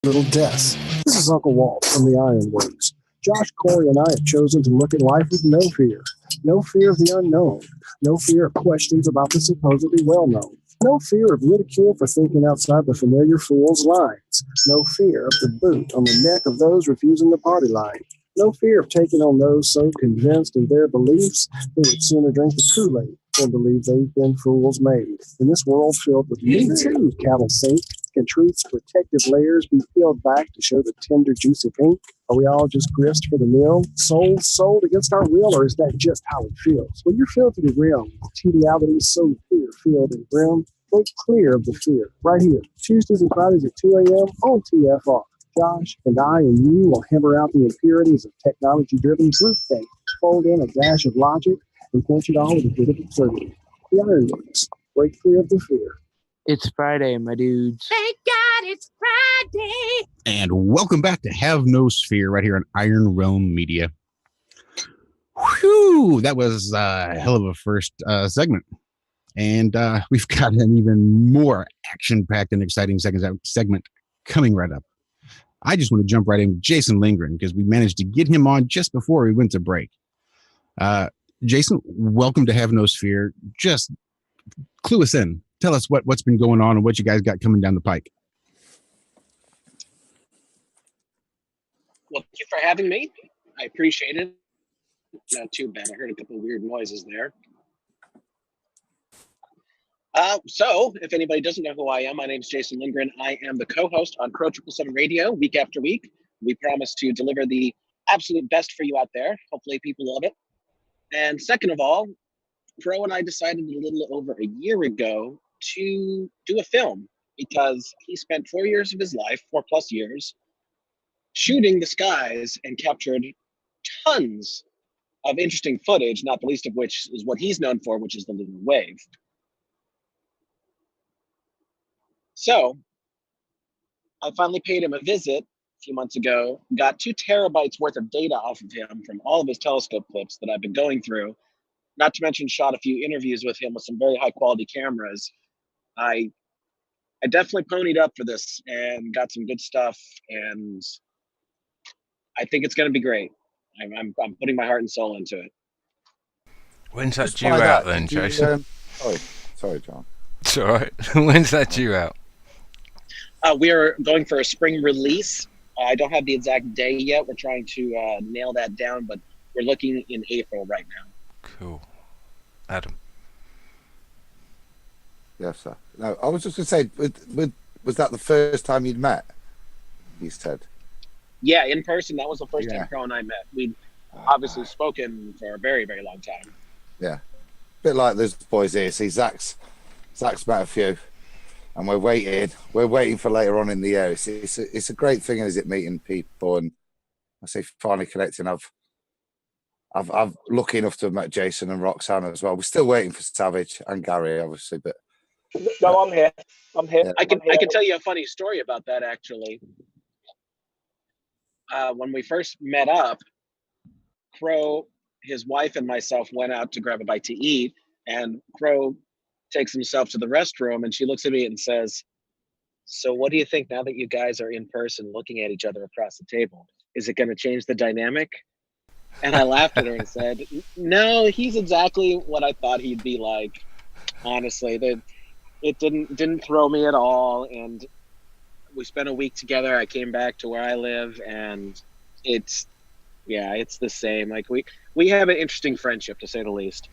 little deaths. This is Uncle Walt from the Ironworks. Josh, Corey, and I have chosen to look at life with no fear. No fear of the unknown. No fear of questions about the supposedly well-known. No fear of ridicule for thinking outside the familiar fool's lines. No fear of the boot on the neck of those refusing the party line. No fear of taking on those so convinced in their beliefs they would sooner drink the Kool-Aid than believe they've been fools made. In this world filled with Me Too cattle think, can truth's protective layers be peeled back to show the tender, juicy pink? Are we all just grist for the mill, sold against our will, or is that just how it feels? When you're filled to the rim, TDality so fear-filled and grim, think clear of the fear. Right here, Tuesdays and Fridays at 2 a.m. on TFR. Josh and I and you will hammer out the impurities of technology-driven groupthink, fold in a dash of logic, and quench it all with a bit of absurdity. The Ironworks, break free of the fear. It's Friday, my dudes. Thank God it's Friday. And welcome back to Have No Sphere right here on Iron Realm Media. Whew, that was a hell of a first segment. And we've got an even more action-packed and exciting segment coming right up. I just want to jump right in with Jason Lindgren because we managed to get him on just before we went to break. Jason, welcome to Have No Sphere. Just clue us in. Tell us what's been going on and what you guys got coming down the pike. Well, thank you for having me. I appreciate it. Not too bad. I heard a couple of weird noises there. So, if anybody doesn't know who I am, my name is Jason Lindgren. I am the co-host on Pro 777 Radio week after week. We promise to deliver the absolute best for you out there. Hopefully people love it. And second of all, Pro and I decided a little over a year ago to do a film because he spent 4 years of his life, 4+ years, shooting the skies and captured tons of interesting footage, not the least of which is what he's known for, which is the lunar wave. So I finally paid him a visit a few months ago, got 2 terabytes worth of data off of him from all of his telescope clips that I've been going through, not to mention shot a few interviews with him with some very high quality cameras. I definitely ponied up for this and got some good stuff, and I think it's going to be great. I'm putting my heart and soul into it. When's that due out then, Jason? Sorry, John. It's all right. When's that due out? We are going for a spring release. I don't have the exact day yet. We're trying to nail that down, but we're looking in April right now. Cool. Adam? Yes, sir. No, I was just going to say, was that the first time you'd met East Ted? Yeah, in person. That was the first time Pro and I met. We'd obviously spoken for a very, very long time. Yeah. Bit like those boys here. See, Zach's met a few, and we're waiting for later on in the year. It's a great thing, is it, meeting people, and I say finally connecting. I've lucky enough to have met Jason and Roxanne as well. We're still waiting for Savage and Gary, obviously, but no, I'm here. Yeah. I can tell you a funny story about that, actually. When we first met up, Crow, his wife, and myself went out to grab a bite to eat, and Crow takes himself to the restroom, and she looks at me and says, "So what do you think now that you guys are in person looking at each other across the table? Is it going to change the dynamic?" And I laughed at her and said, "No, he's exactly what I thought he'd be like. Honestly, it didn't throw me at all, and we spent a week together. I came back to where I live, and it's the same. Like we have an interesting friendship, to say the least."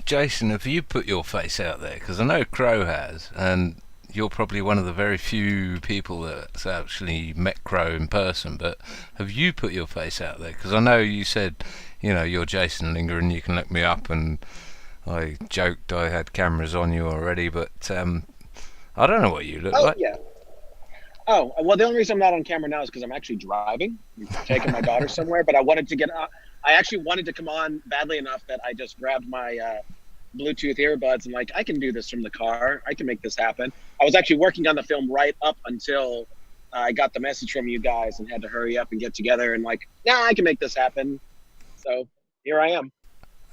Jason, have you put your face out there? Because I know Crow has, and you're probably one of the very few people that's actually met Crow in person, but have you put your face out there? Because I know you said, you're Jason Lindgren and you can look me up, and I joked I had cameras on you already, but I don't know what you look like. Yeah. Oh, well, the only reason I'm not on camera now is because I'm actually driving. I'm taking my daughter somewhere, but I actually wanted to come on badly enough that I just grabbed my Bluetooth earbuds and I can do this from the car. I can make this happen. I was actually working on the film right up until I got the message from you guys and had to hurry up and get together and I can make this happen. So here I am.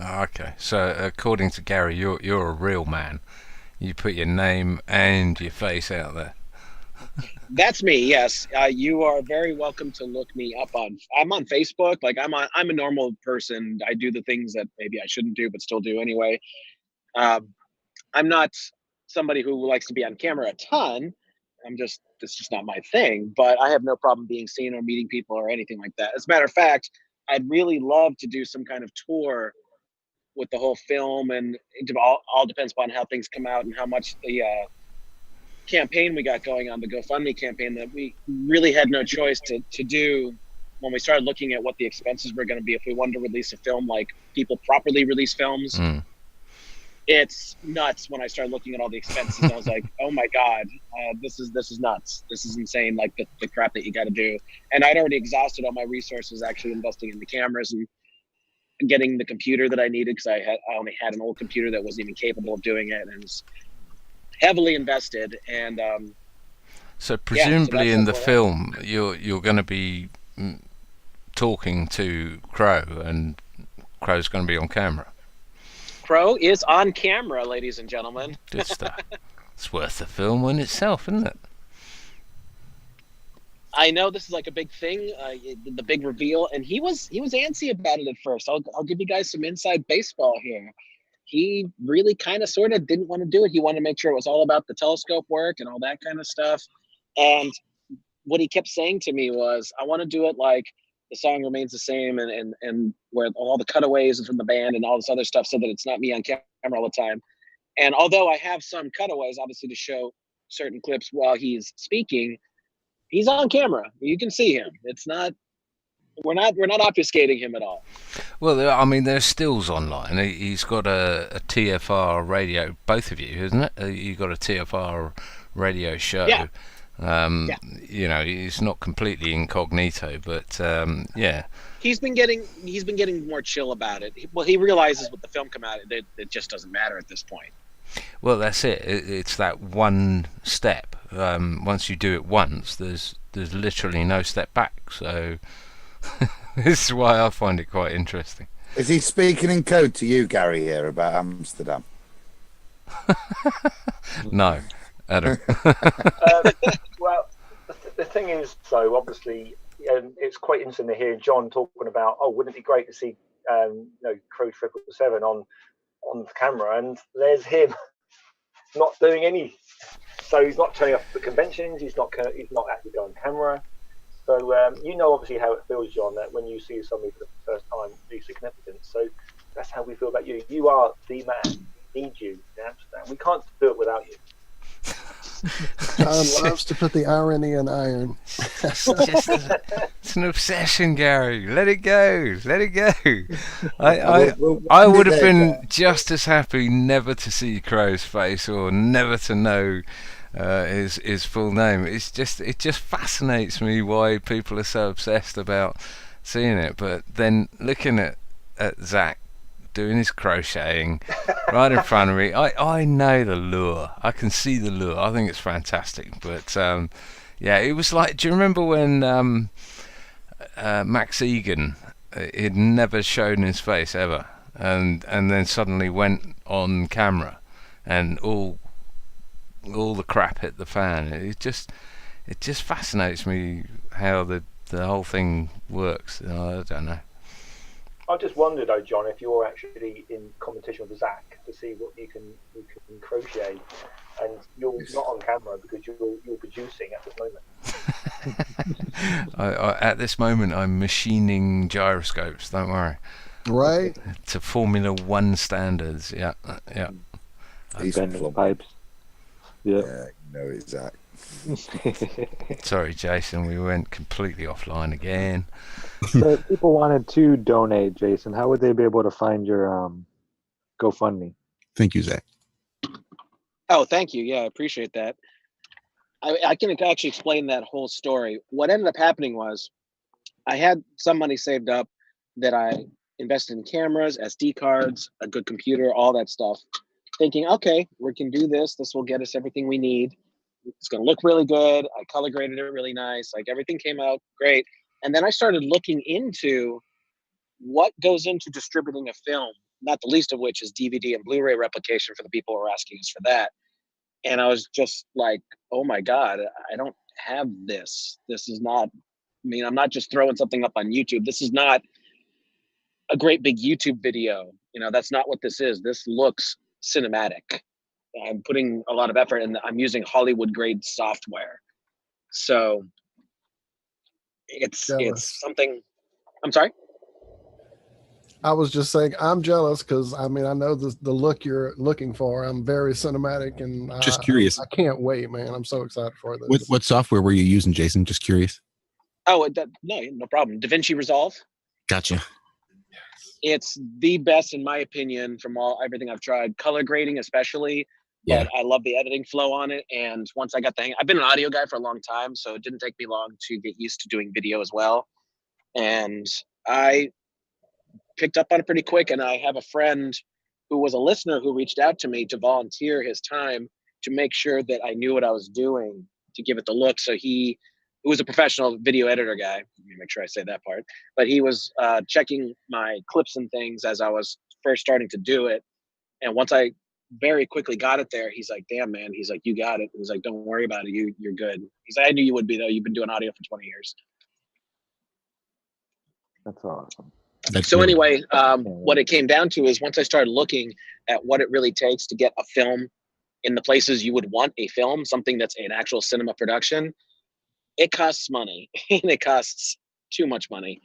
Okay, so according to Gary, you're a real man. You put your name and your face out there. That's me. Yes, you are very welcome to look me up on. I'm on Facebook. Like I'm a normal person. I do the things that maybe I shouldn't do, but still do anyway. Um, I'm not somebody who likes to be on camera a ton. It's just not my thing. But I have no problem being seen or meeting people or anything like that. As a matter of fact, I'd really love to do some kind of tour with the whole film, and it all depends upon how things come out and how much the campaign we got going on, the GoFundMe campaign that we really had no choice to do when we started looking at what the expenses were going to be if we wanted to release a film like people properly release films. It's nuts. When I started looking at all the expenses, I was like, oh my God, this is nuts. This is insane. Like the crap that you got to do. And I'd already exhausted all my resources actually investing in the cameras and getting the computer that I needed, because I only had an old computer that wasn't even capable of doing it, and it was heavily invested. And so presumably in the film, you're going to be talking to Crow, and Crow's going to be on camera. Crow is on camera, ladies and gentlemen. Good stuff. It's worth the film in itself, isn't it? I know this is like a big thing, the big reveal, and he was antsy about it at first. I'll give you guys some inside baseball here. He really kind of sort of didn't want to do it. He wanted to make sure it was all about the telescope work and all that kind of stuff. And what he kept saying to me was, I want to do it like the song remains the same, and where all the cutaways from the band and all this other stuff, so that it's not me on camera all the time. And although I have some cutaways, obviously, to show certain clips while he's speaking, he's on camera. You can see him. It's not. We're not obfuscating him at all. Well, I mean, there's stills online. He's got a TFR radio. Both of you, isn't it? You got a TFR radio show. Yeah. You know, he's not completely incognito, but yeah. He's been getting more chill about it. He realizes with the film come out, it just doesn't matter at this point. Well, that's it. It's that one step. Once you do it once, there's literally no step back. So this is why I find it quite interesting. Is he speaking in code to you, Gary, here about Amsterdam? No, Adam. Well, the thing is, so obviously, it's quite interesting to hear John talking about, oh, wouldn't it be great to see, Crow 777 on camera, and there's him not doing any. So he's not turning up at the conventions. He's not actually going on camera. So obviously how it feels, John, that when you see somebody for the first time, the significance. So that's how we feel about you. You are the man. We need you in Amsterdam. We can't do it without you. John loves to put the irony in iron. It's an obsession, Gary. Let it go. Let it go. I would have been just as happy never to see Crow's face or never to know his full name. It just fascinates me why people are so obsessed about seeing it. But then looking at Zach doing his crocheting right in front of me, I know the lure. I can see the lure. I think it's fantastic. But yeah, it was like, do you remember when Max Egan, he'd never shown his face ever, and then suddenly went on camera and all the crap hit the fan. It just fascinates me how the whole thing works. I don't know. I just wondered, though, John, if you're actually in competition with Zach to see what you can crochet, and you're not on camera because you're producing at this moment. At this moment, I'm machining gyroscopes. Don't worry. Right. To Formula One standards. Yeah. He's bending pipes. Yeah. Zach. Sorry, Jason, we went completely offline again. So if people wanted to donate, Jason, how would they be able to find your GoFundMe? Thank you, Zach. Oh, thank you. Yeah, I appreciate that. I can actually explain that whole story. What ended up happening was I had some money saved up that I invested in cameras, SD cards, a good computer, all that stuff, thinking, okay, we can do this. This will get us everything we need. It's going to look really good. I color graded it really nice. Like everything came out great. And then I started looking into what goes into distributing a film, not the least of which is DVD and Blu-ray replication for the people who are asking us for that. And I was just like, oh my God, I don't have this. This is not, I mean, I'm not just throwing something up on YouTube. This is not a great big YouTube video. You know, that's not what this is. This looks cinematic. I'm putting a lot of effort and I'm using Hollywood grade software. So it's Jealous. something. I'm sorry. I was just saying I'm jealous because I mean I know the look you're looking for. I'm very cinematic and Just curious. I can't wait, man. I'm so excited for this. What software were you using, Jason? Just curious. Oh, no problem. DaVinci Resolve. Gotcha. It's the best in my opinion from everything I've tried. Color grading especially. Yeah. But I love the editing flow on it. And once I got the hang, I've been an audio guy for a long time, so it didn't take me long to get used to doing video as well. And I picked up on it pretty quick. And I have a friend who was a listener who reached out to me to volunteer his time to make sure that I knew what I was doing to give it the look. So he was a professional video editor guy. Let me make sure I say that part. But he was checking my clips and things as I was first starting to do it. And once I very quickly got it there, he's like, damn, man. He's like, you got it. He's like, don't worry about it. You're good. He's like, I knew you would be, though. You've been doing audio for 20 years. That's awesome. So anyway, what it came down to is once I started looking at what it really takes to get a film in the places you would want a film, something that's an actual cinema production, it costs money and it costs too much money.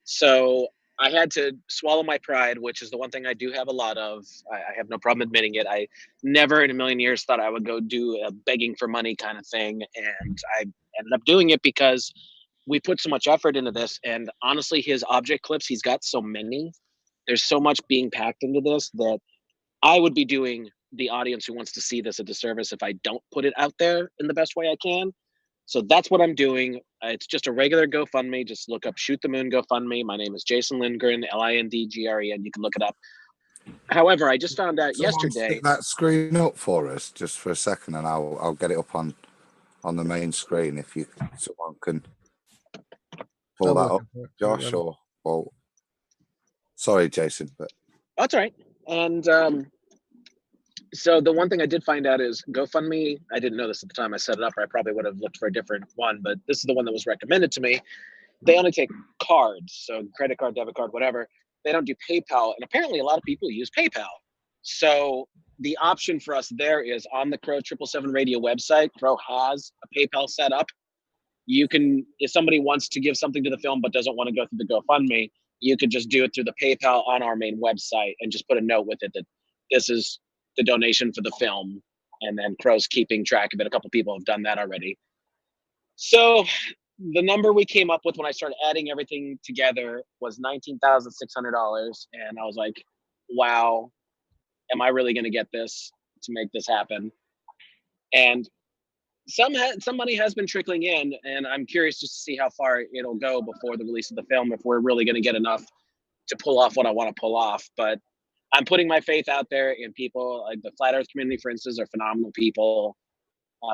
So I had to swallow my pride, which is the one thing I do have a lot of. I have no problem admitting it. I never in a million years thought I would go do a begging for money kind of thing. And I ended up doing it because we put so much effort into this. And honestly, his object clips, he's got so many. There's so much being packed into this that I would be doing the audience who wants to see this a disservice if I don't put it out there in the best way I can. So that's what I'm doing. It's just a regular GoFundMe. Just look up Shoot the Moon GoFundMe. My name is Jason Lindgren, Lindgren. You can look it up. However, I just found out yesterday. Stick that screen up for us just for a second, and I'll get it up on the main screen if someone can pull that up, Josh. Or sorry, Jason, but that's all right. And so the one thing I did find out is GoFundMe. I didn't know this at the time I set it up, or I probably would have looked for a different one. But this is the one that was recommended to me. They only take cards, so credit card, debit card, whatever. They don't do PayPal, and apparently a lot of people use PayPal. So the option for us there is on the Crow 777 Radio website. Crow has a PayPal set up. You can, if somebody wants to give something to the film but doesn't want to go through the GoFundMe, you could just do it through the PayPal on our main website and just put a note with it that this is the donation for the film. And then Crow's keeping track of it. A couple people have done that already. So the number we came up with when I started adding everything together was $19,600. And I was like, wow, am I really going to get this to make this happen? And some money has been trickling in, and I'm curious just to see how far it'll go before the release of the film, if we're really going to get enough to pull off what I want to pull off. But I'm putting my faith out there in people. Like the Flat Earth community, for instance, are phenomenal people.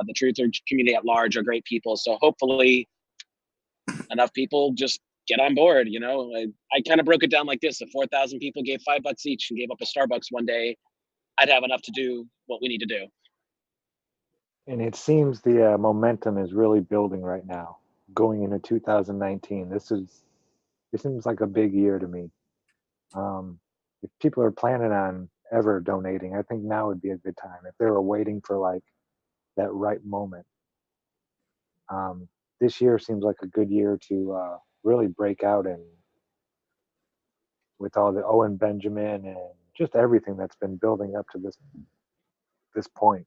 The Truth community at large are great people. So hopefully enough people just get on board. You know, I kind of broke it down like this. If 4,000 people gave $5 each and gave up a Starbucks one day, I'd have enough to do what we need to do. And it seems the momentum is really building right now, going into 2019. This seems like a big year to me. If people are planning on ever donating, I think now would be a good time. If they were waiting for like that right moment, this year seems like a good year to really break out, and with all the Owen Benjamin and just everything that's been building up to this point.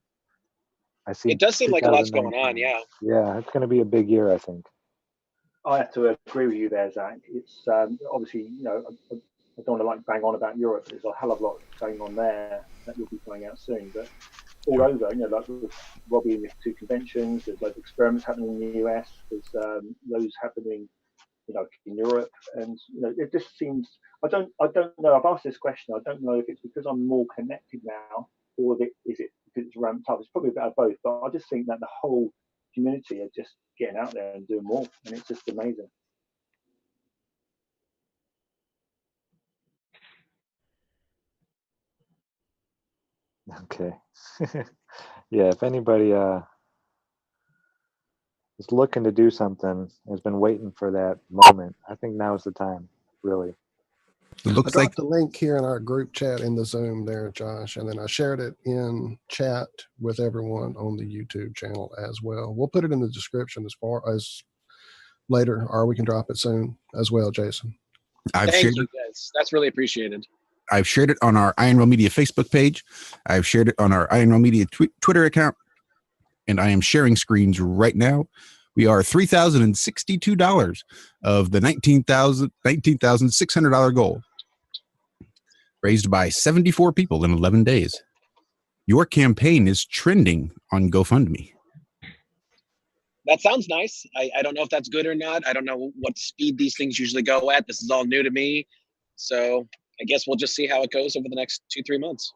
I see. It does seem like a lot's going on. Yeah. Yeah, it's going to be a big year, I think. I have to agree with you there, Zach. It's obviously, you know, I don't want to like bang on about Europe. There's a hell of a lot going on there that will be coming out soon. But all over, you know, like with Robbie and the 2 conventions, there's loads of experiments happening in the US. There's loads happening, you know, in Europe, and you know, it just seems. I don't know. I've asked this question. I don't know if it's because I'm more connected now, or is it because it's ramped up. It's probably a bit of both. But I just think that the whole community are just getting out there and doing more, and it's just amazing. Okay. Yeah, if anybody is looking to do something, has been waiting for that moment, I think now is the time, really. It I looks dropped like the link here in our group chat in the Zoom there, Josh, and then I shared it in chat with everyone on the YouTube channel as well. We'll put it in the description as far as later, or we can drop it soon as well, Jason. Thank you, guys. That's really appreciated. I've shared it on our Iron Rail Media Facebook page. I've shared it on our Iron Rail Media Twitter account, and I am sharing screens right now. We are $3,062 of the $19,600 goal, raised by 74 people in 11 days. Your campaign is trending on GoFundMe. That sounds nice. I don't know if that's good or not. I don't know what speed these things usually go at. This is all new to me. So I guess we'll just see how it goes over the next 2-3 months.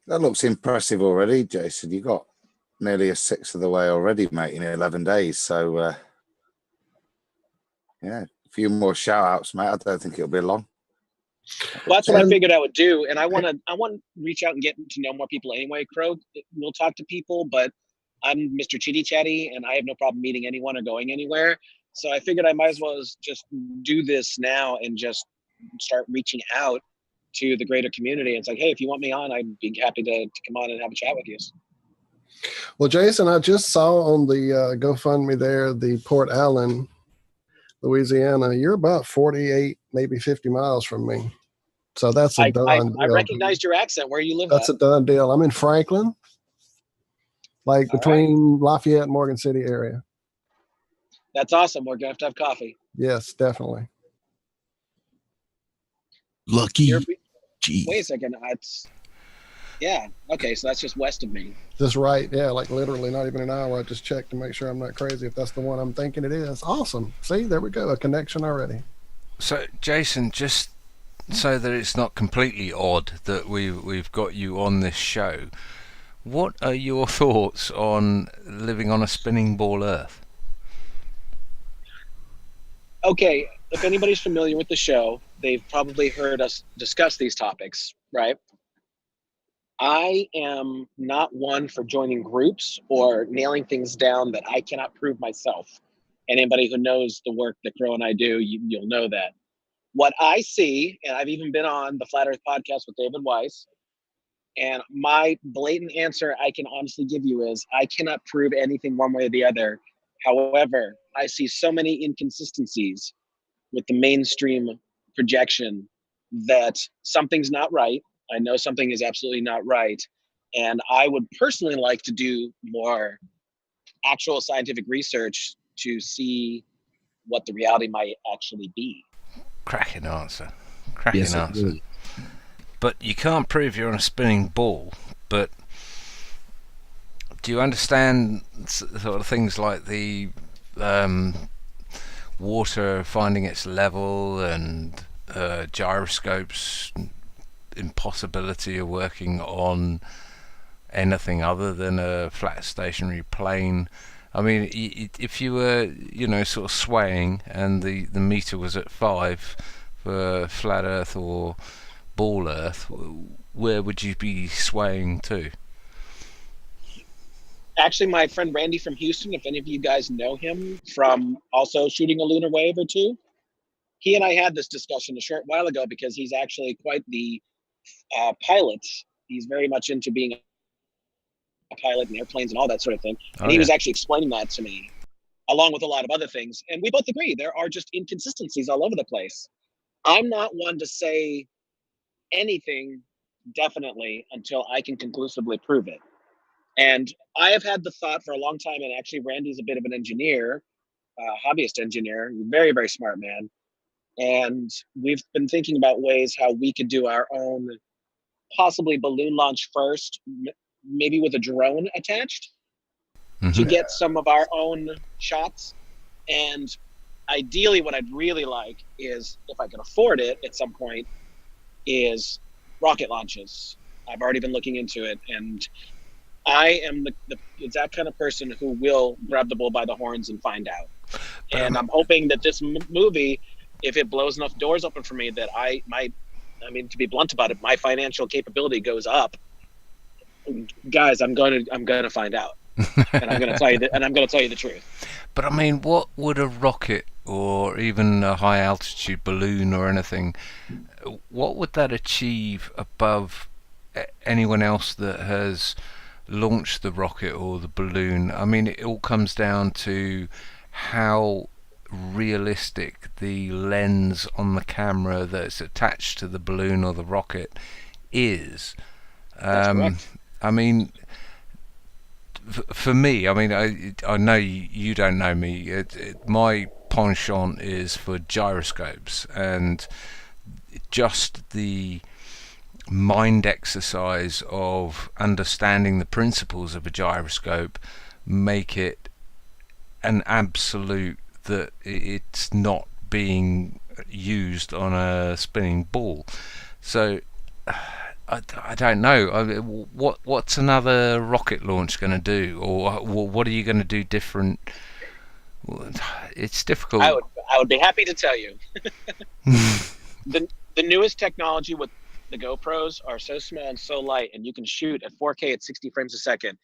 That looks impressive already, Jason. You got nearly a sixth of the way already, mate, in 11 days. So, yeah, a few more shout outs, mate. I don't think it'll be long. Well, that's what I figured I would do. And I want to reach out and get to know more people anyway, Crow. We'll talk to people, but I'm Mr. Chitty Chatty, and I have no problem meeting anyone or going anywhere. So I figured I might as well just do this now and just start reaching out to the greater community. It's like, hey, if you want me on, I'd be happy to come on and have a chat with you. Well, Jason, I just saw on the GoFundMe there, the Port Allen, Louisiana. You're about 48, maybe 50 miles from me. So that's a done deal. I recognized your accent. Where you live That's at? a done deal. I'm in Franklin, like between Lafayette and Morgan City area. That's awesome. We're going to have coffee. Yes, definitely. Lucky. Wait a second. Yeah. Okay. So that's just west of me. Just right. Yeah. Like literally not even an hour. I just checked to make sure I'm not crazy. If that's the one I'm thinking it is. Awesome. See, there we go. A connection already. So, Jason, just so that it's not completely odd that we've got you on this show, what are your thoughts on living on a spinning ball Earth? Okay, if anybody's familiar with the show, they've probably heard us discuss these topics, right? I am not one for joining groups or nailing things down that I cannot prove myself. Anybody who knows the work that Crow and I do, you'll know that. What I see, and I've even been on the Flat Earth podcast with David Weiss, and my blatant answer I can honestly give you is I cannot prove anything one way or the other. However, I see so many inconsistencies with the mainstream projection that something's not right. I know something is absolutely not right. And I would personally like to do more actual scientific research to see what the reality might actually be. Cracking answer. Cracking answer. But you can't prove you're on a spinning ball. But do you understand sort of things like the water finding its level and gyroscopes, impossibility of working on anything other than a flat stationary plane? I mean, if you were, sort of swaying and the meter was at 5 for flat Earth or ball Earth, where would you be swaying to? Actually, my friend Randy from Houston, if any of you guys know him from also shooting a lunar wave or two, he and I had this discussion a short while ago because he's actually quite the pilot. He's very much into being a pilot and airplanes and all that sort of thing. And he was actually explaining that to me, along with a lot of other things. And we both agree there are just inconsistencies all over the place. I'm not one to say anything definitely until I can conclusively prove it. And I have had the thought for a long time, and actually Randy's a bit of an engineer, hobbyist engineer, very, very smart man. And we've been thinking about ways how we could do our own, possibly balloon launch first, maybe with a drone attached, to get some of our own shots. And ideally what I'd really like is, if I can afford it at some point, is rocket launches. I've already been looking into it, and I am the exact kind of person who will grab the bull by the horns and find out. And I'm hoping that this movie, if it blows enough doors open for me, that to be blunt about it, my financial capability goes up Guys, I'm gonna find out, and I'm gonna tell you and I'm gonna tell you the truth. But I mean, what would a rocket or even a high altitude balloon or anything, what would that achieve above anyone else that has launched the rocket or the balloon? I mean, it all comes down to how realistic the lens on the camera that's attached to the balloon or the rocket is. That's correct. I mean, for me, I mean, I know you don't know me. My penchant is for gyroscopes, and just the mind exercise of understanding the principles of a gyroscope make it an absolute that it's not being used on a spinning ball. So I don't know. What's another rocket launch going to do, or what are you going to do different? It's difficult. I would be happy to tell you. the newest technology with the GoPros are so small and so light, and you can shoot at 4K at 60 frames a second.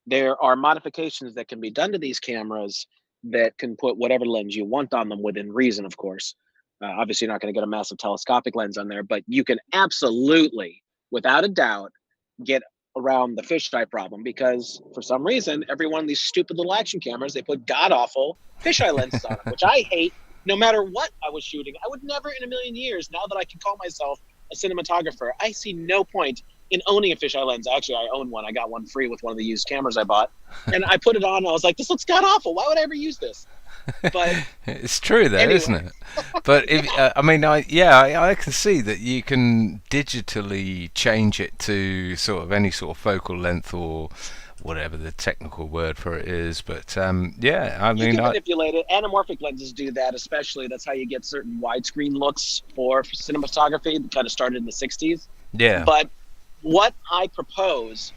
There are modifications that can be done to these cameras that can put whatever lens you want on them within reason, of course. Obviously, you're not going to get a massive telescopic lens on there, but you can absolutely, without a doubt, get around the fisheye problem, because for some reason, every one of these stupid little action cameras, they put god awful fisheye lenses on them, which I hate. No matter what I was shooting, I would never in a million years, now that I can call myself a cinematographer, I see no point in owning a fisheye lens. Actually, I own one. I got one free with one of the used cameras I bought, and I put it on and I was like, this looks god awful. Why would I ever use this? But it's true though, anyway. isn't it? But if I mean, I can see that you can digitally change it to sort of any sort of focal length or whatever the technical word for it is. But yeah, I You mean, can manipulate it. Anamorphic lenses do that, especially. That's how you get certain widescreen looks for cinematography that kind of started in the 60s. yeah, But what I propose,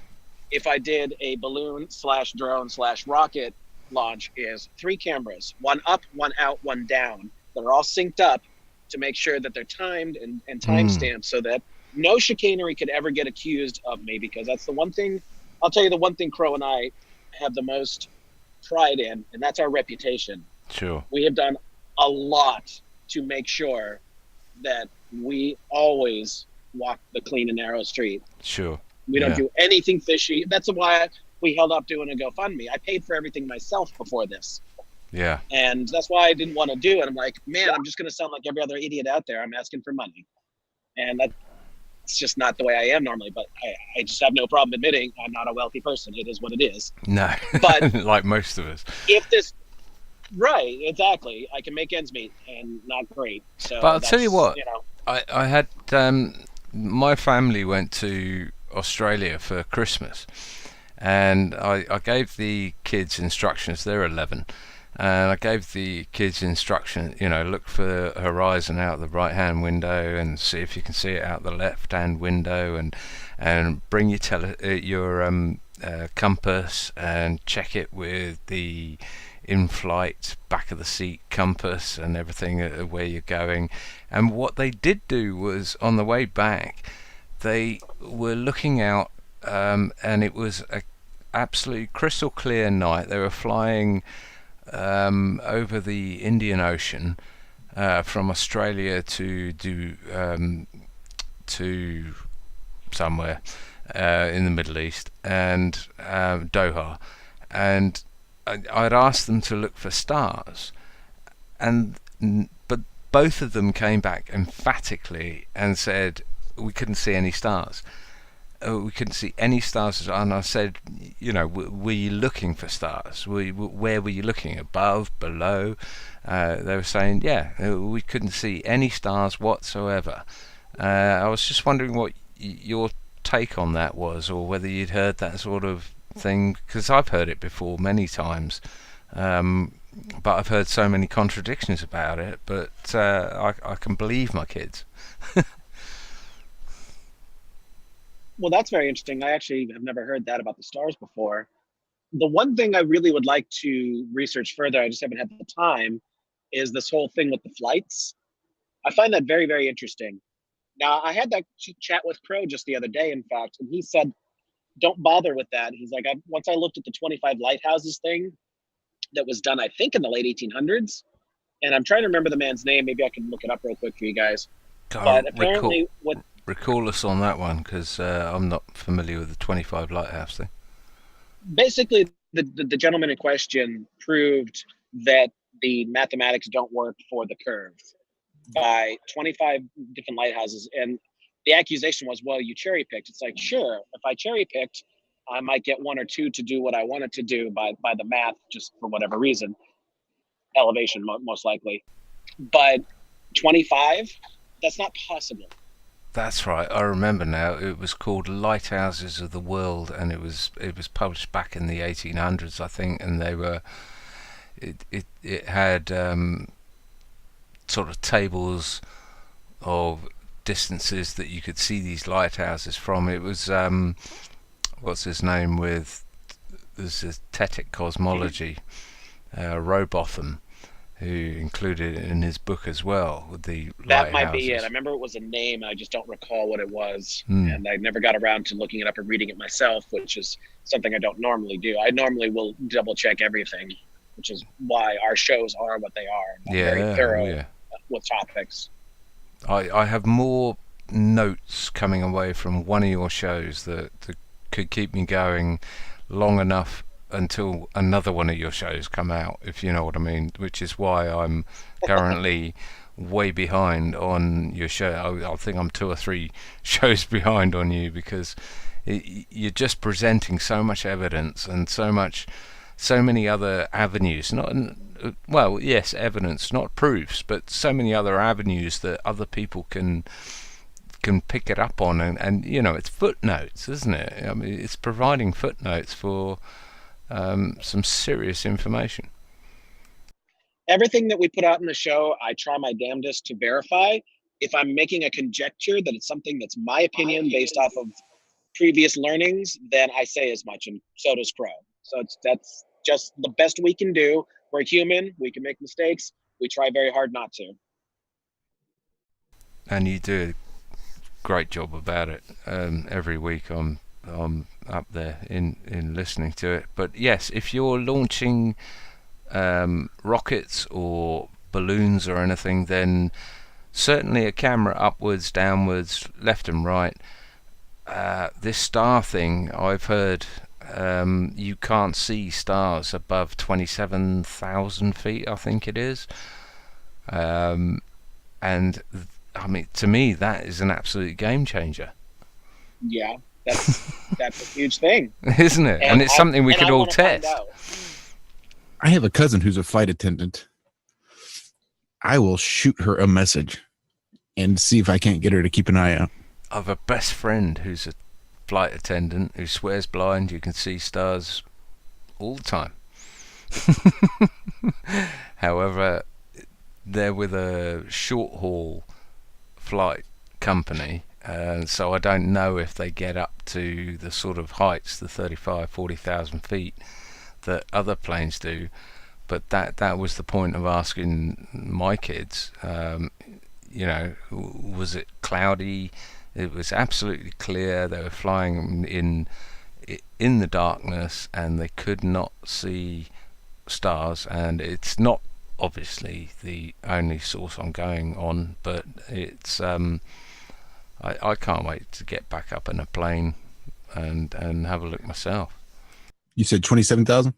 if I did a balloon/drone/rocket launch, is 3 cameras, one up, one out, one down, that are all synced up to make sure that they're timed and time stamped, so that no chicanery could ever get accused of me, because that's the one thing, I'll tell you, the one thing Crow and I have the most pride in, and that's our reputation. sure. We have done a lot to make sure that we always walk the clean and narrow street. Sure. We don't do anything fishy. That's why we held up doing a GoFundMe. I paid for everything myself before this. Yeah. And that's why I didn't want to do it. I'm like, man, I'm just going to sound like every other idiot out there. I'm asking for money. And that's just not the way I am normally. But I just have no problem admitting I'm not a wealthy person. It is what it is. No. But like most of us. if this, right, exactly. I can make ends meet, and not great. So But I'll tell you what, you know, I had my family went to Australia for Christmas, and I gave the kids instructions. They're 11, and I gave the kids instruction. Look for the horizon out the right-hand window, and see if you can see it out the left-hand window, and bring your compass and check it with the in-flight back of the seat compass and everything where you're going. And what they did do was, on the way back, they were looking out, and it was a absolutely crystal clear night. They were flying over the Indian Ocean from Australia to somewhere in the Middle East, and Doha, and I'd asked them to look for stars, but both of them came back emphatically and said we couldn't see any stars. We couldn't see any stars. And I said, were you looking for stars? Where were you looking? Above, below? They were saying, yeah, we couldn't see any stars whatsoever. I was just wondering what your take on that was, or whether you'd heard that sort of thing, because I've heard it before many times, but I've heard so many contradictions about it. But I can believe my kids. well, that's very interesting. I actually have never heard that about the stars before. The one thing I really would like to research further, I just haven't had the time, is this whole thing with the flights. I find that very, very interesting. Now, I had that chat with Crow just the other day, in fact, and he said don't bother with that. He's like, once I looked at the 25 lighthouses thing that was done, I think in the late 1800s, and I'm trying to remember the man's name. Maybe I can look it up real quick for you guys. But apparently, recall us on that one, because I'm not familiar with the 25 lighthouse thing. Basically, the gentleman in question proved that the mathematics don't work for the curve by 25 different lighthouses, and the accusation was, well, you cherry picked. It's like, sure, if I cherry picked, I might get one or two to do what I wanted to do by the math, just for whatever reason, elevation most likely, but 25, that's not possible. That's right. I remember now. It was called Lighthouses of the World, and it was published back in the 1800s, I think. And they were it had sort of tables of distances that you could see these lighthouses from. It was what's his name with this aesthetic cosmology, Robotham, who included it in his book as well with the that lighthouses. Might be it. I remember it was a name. I just don't recall what it was, and I never got around to looking it up and reading it myself, which is something I don't normally do. I normally will double check everything, which is why our shows are what they are. Very thorough with topics. I have more notes coming away from one of your shows that could keep me going long enough until another one of your shows come out, if you know what I mean, which is why I'm currently way behind on your show. I think I'm 2 or 3 shows behind on you, because you're just presenting so much evidence and so many other avenues, yes, evidence, not proofs, but so many other avenues that other people can pick it up on, and it's footnotes, isn't it? I mean, it's providing footnotes for some serious information. Everything that we put out in the show, I try my damnedest to verify. If I'm making a conjecture that it's something that's my opinion based off of previous learnings, then I say as much, and so does Crow. So that's just the best we can do. We're human. We can make mistakes. We try very hard not to. And you do a great job about it. Every week I'm up there in listening to it. But yes, if you're launching rockets or balloons or anything, then certainly a camera upwards, downwards, left and right. This star thing, I've heard you can't see stars above 27,000 feet, I think it is. And I mean, to me, that is an absolute game changer. Yeah, that's a huge thing, isn't it? And it's something we could all test. I have a cousin who's a flight attendant. I will shoot her a message and see if I can't get her to keep an eye out. I have a best friend who's a flight attendant who swears blind you can see stars all the time. However, they're with a short haul flight company, so I don't know if they get up to the sort of heights, the 40,000 feet that other planes do. But that was the point of asking my kids, was it cloudy? It was absolutely clear. They were flying in the darkness, and they could not see stars. And it's not obviously the only source I'm going on, but it's I can't wait to get back up in a plane and have a look myself. You said 27,000?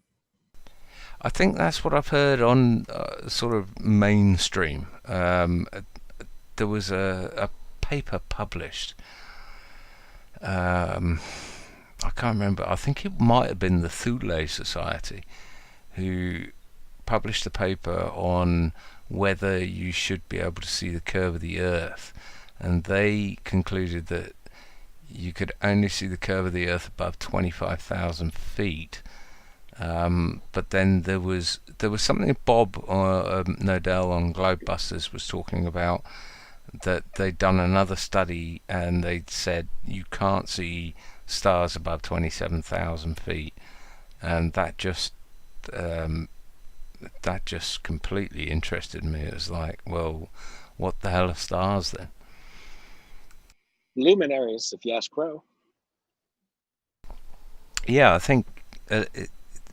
I think that's what I've heard on sort of mainstream. There was a paper published. I can't remember. I think it might have been the Thule Society who published a paper on whether you should be able to see the curve of the Earth, and they concluded that you could only see the curve of the Earth above 25,000 feet. But then there was something Bob Nodell on Globebusters was talking about, that they'd done another study and they'd said you can't see stars above 27,000 feet, and that just completely interested me. It was like, well, what the hell are stars then? Luminaries, if you ask Crow. Yeah, I think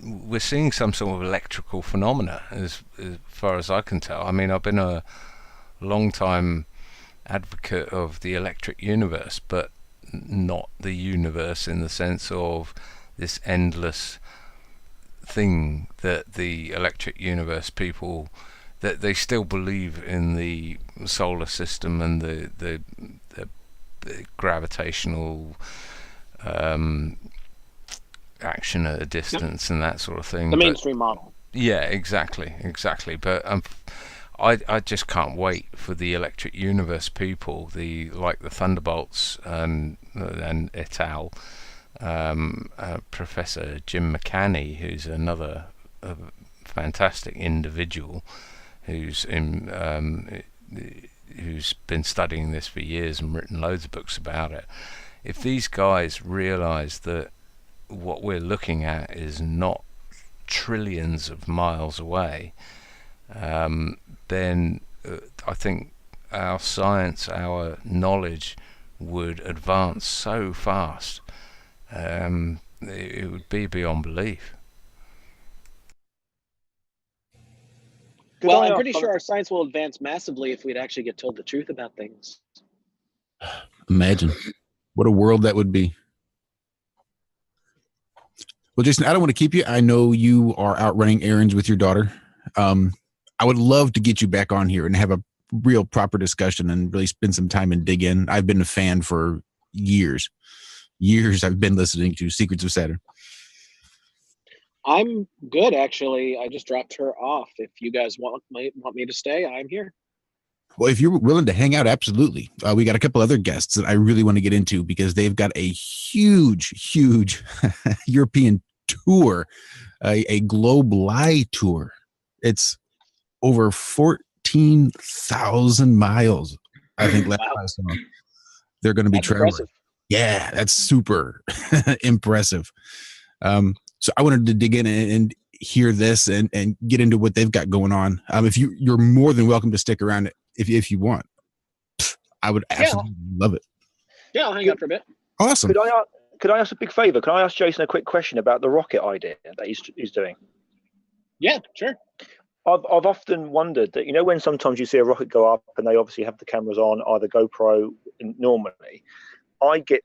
we're seeing some sort of electrical phenomena, as far as I can tell. I mean, I've been a long time advocate of the electric universe, but not the universe in the sense of this endless thing that the electric universe people, that they still believe in the solar system and the gravitational action at a distance and that sort of thing. The mainstream model. Yeah, exactly. But I just can't wait for the electric universe people, like the Thunderbolts and et al. Professor Jim McCanney, who's another fantastic individual who's been studying this for years and written loads of books about it. If these guys realize that what we're looking at is not trillions of miles away, then I think our science, our knowledge would advance so fast. It would be beyond belief. Well, I'm pretty sure our science will advance massively if we'd actually get told the truth about things. Imagine what a world that would be. Well, Jason, I don't want to keep you. I know you are out running errands with your daughter. I would love to get you back on here and have a real proper discussion and really spend some time and dig in. I've been a fan for years. I've been listening to Secrets of Saturn. I'm good, actually. I just dropped her off. If you guys want me to stay, I'm here. Well, if you're willing to hang out, absolutely. We got a couple other guests that I really want to get into because they've got a huge European tour, a Globe Lie tour. It's over 14,000 miles, I think. Last I saw. They're going to be traveling. Impressive. Yeah, that's super impressive. So I wanted to dig in and hear this and get into what they've got going on. If you're more than welcome to stick around if you want. I would absolutely love it. Yeah, I'll hang out for a bit. Awesome. Could I ask a big favor? Can I ask Jason a quick question about the rocket idea that he's doing? Yeah, sure. I've often wondered that, when sometimes you see a rocket go up and they obviously have the cameras on, either GoPro normally, I get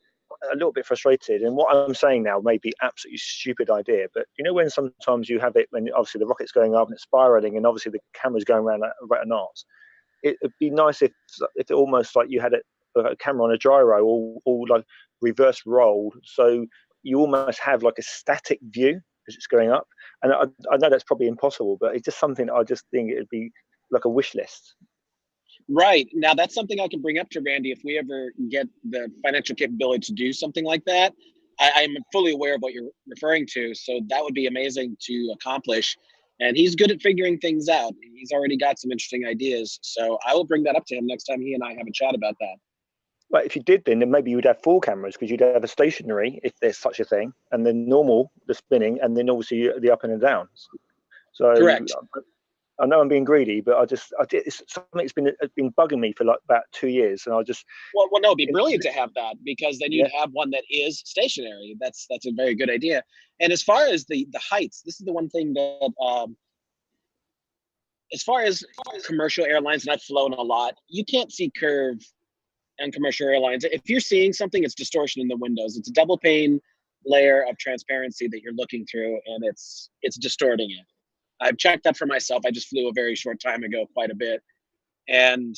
a little bit frustrated. And what I'm saying now may be absolutely stupid idea, but when sometimes you have it when obviously the rocket's going up and it's spiraling and obviously the camera's going around at knots, it'd be nice if it almost like you had a camera on a gyro all like reverse rolled, so you almost have like a static view as it's going up. And I know that's probably impossible, but it's just something that I just think it'd be like a wish list. Right. Now, that's something I can bring up to Randy if we ever get the financial capability to do something like that. I'm fully aware of what you're referring to, so that would be amazing to accomplish. And he's good at figuring things out. He's already got some interesting ideas, so I will bring that up to him next time he and I have a chat about that. Well, if you did, then maybe you'd have 4 cameras, because you'd have a stationary, if there's such a thing, and then normal, the spinning, and then obviously the up and downs. So correct. I know I'm being greedy, but it's something that's been bugging me for like about 2 years, and I just well, no, it'd be brilliant to have that, because then you'd have one that is stationary. That's a very good idea. And as far as the heights, this is the one thing that as far as commercial airlines, and I've flown a lot, you can't see curve on commercial airlines. If you're seeing something, it's distortion in the windows. It's a double pane layer of transparency that you're looking through, and it's distorting it. I've checked that for myself. I just flew a very short time ago, quite a bit. And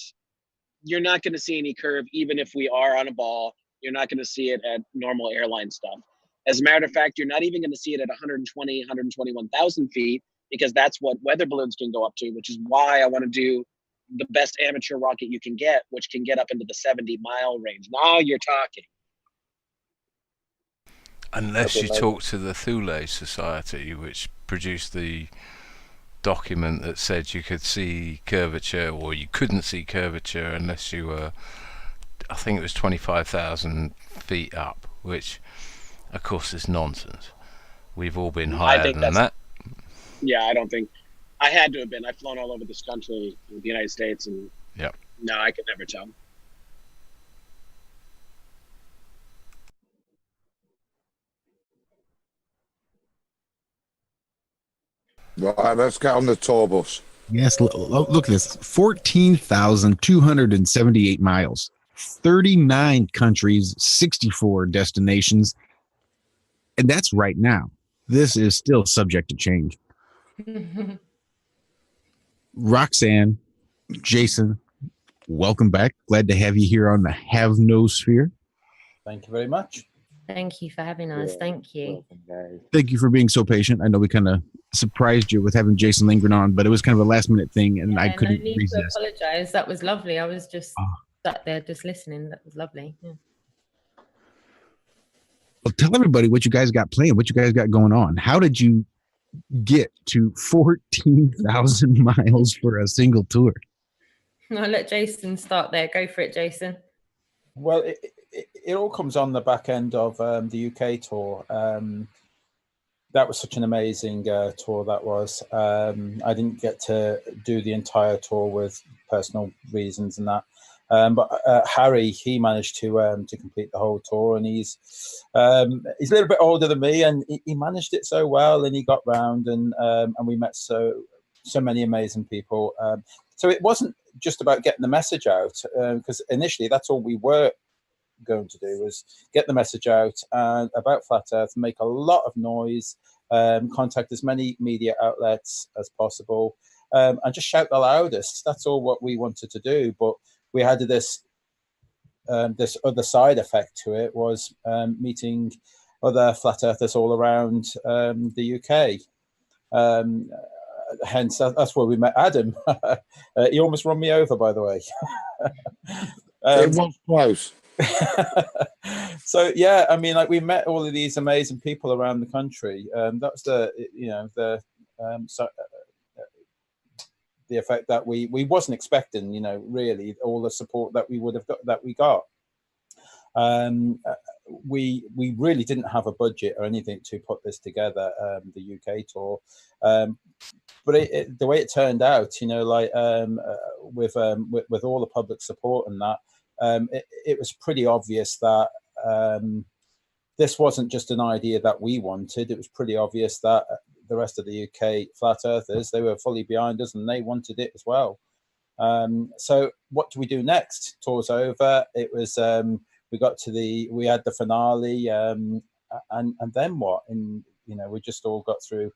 you're not going to see any curve, even if we are on a ball. You're not going to see it at normal airline stuff. As a matter of fact, you're not even going to see it at 120, 121,000 feet, because that's what weather balloons can go up to, which is why I want to do the best amateur rocket you can get, which can get up into the 70-mile range. Now you're talking. Unless you talk to the Thule Society, which produced the document that said you could see curvature, or you couldn't see curvature unless you were, I think it was 25,000 feet up, which of course is nonsense. We've all been higher than that. Yeah, I don't think I had to have been. I've flown all over this country, the United States, and no, I could never tell. Right, let's get on the tour bus. Yes, look at this. 14,278 miles, 39 countries, 64 destinations. And that's right now. This is still subject to change. Roxanne, Jason, welcome back. Glad to have you here on the Have No Sphere. Thank you very much. Thank you for having us. Yeah, Thank you. welcome, guys. Thank you for being so patient. I know we kind of surprised you with having Jason lingering on, but it was kind of a last minute thing, and I couldn't no need resist. to apologize. That was lovely. I was just Oh. sat there just listening. That was lovely. Yeah. Well, tell everybody what you guys got playing, what you guys got going on. How did you get to 14,000 miles for a single tour? I'll let Jason start there. Go for it, Jason. Well, it all comes on the back end of the UK tour. That was such an amazing tour that was. I didn't get to do the entire tour with personal reasons and that. But Harry, he managed to complete the whole tour, and he's a little bit older than me, and he managed it so well, and he got round, and we met so many amazing people. So it wasn't just about getting the message out, because initially that's all we were going to do, was get the message out about Flat Earth, make a lot of noise, contact as many media outlets as possible, and just shout the loudest. That's all what we wanted to do. But we had this other side effect to it, was meeting other flat earthers all around the UK. Hence, that's where we met Adam. He almost run me over, by the way. It was close. So yeah, I mean, like, we met all of these amazing people around the country. That's the effect that we wasn't expecting. Really, all the support that we would have got, that we got. We really didn't have a budget or anything to put this together, the UK tour. But the way it turned out, with all the public support and that, it was pretty obvious that this wasn't just an idea that we wanted. It was pretty obvious that the rest of the UK flat earthers, they were fully behind us, and they wanted it as well. So what do we do next? Tour's over. It was we had the finale, and then what? And we just all got through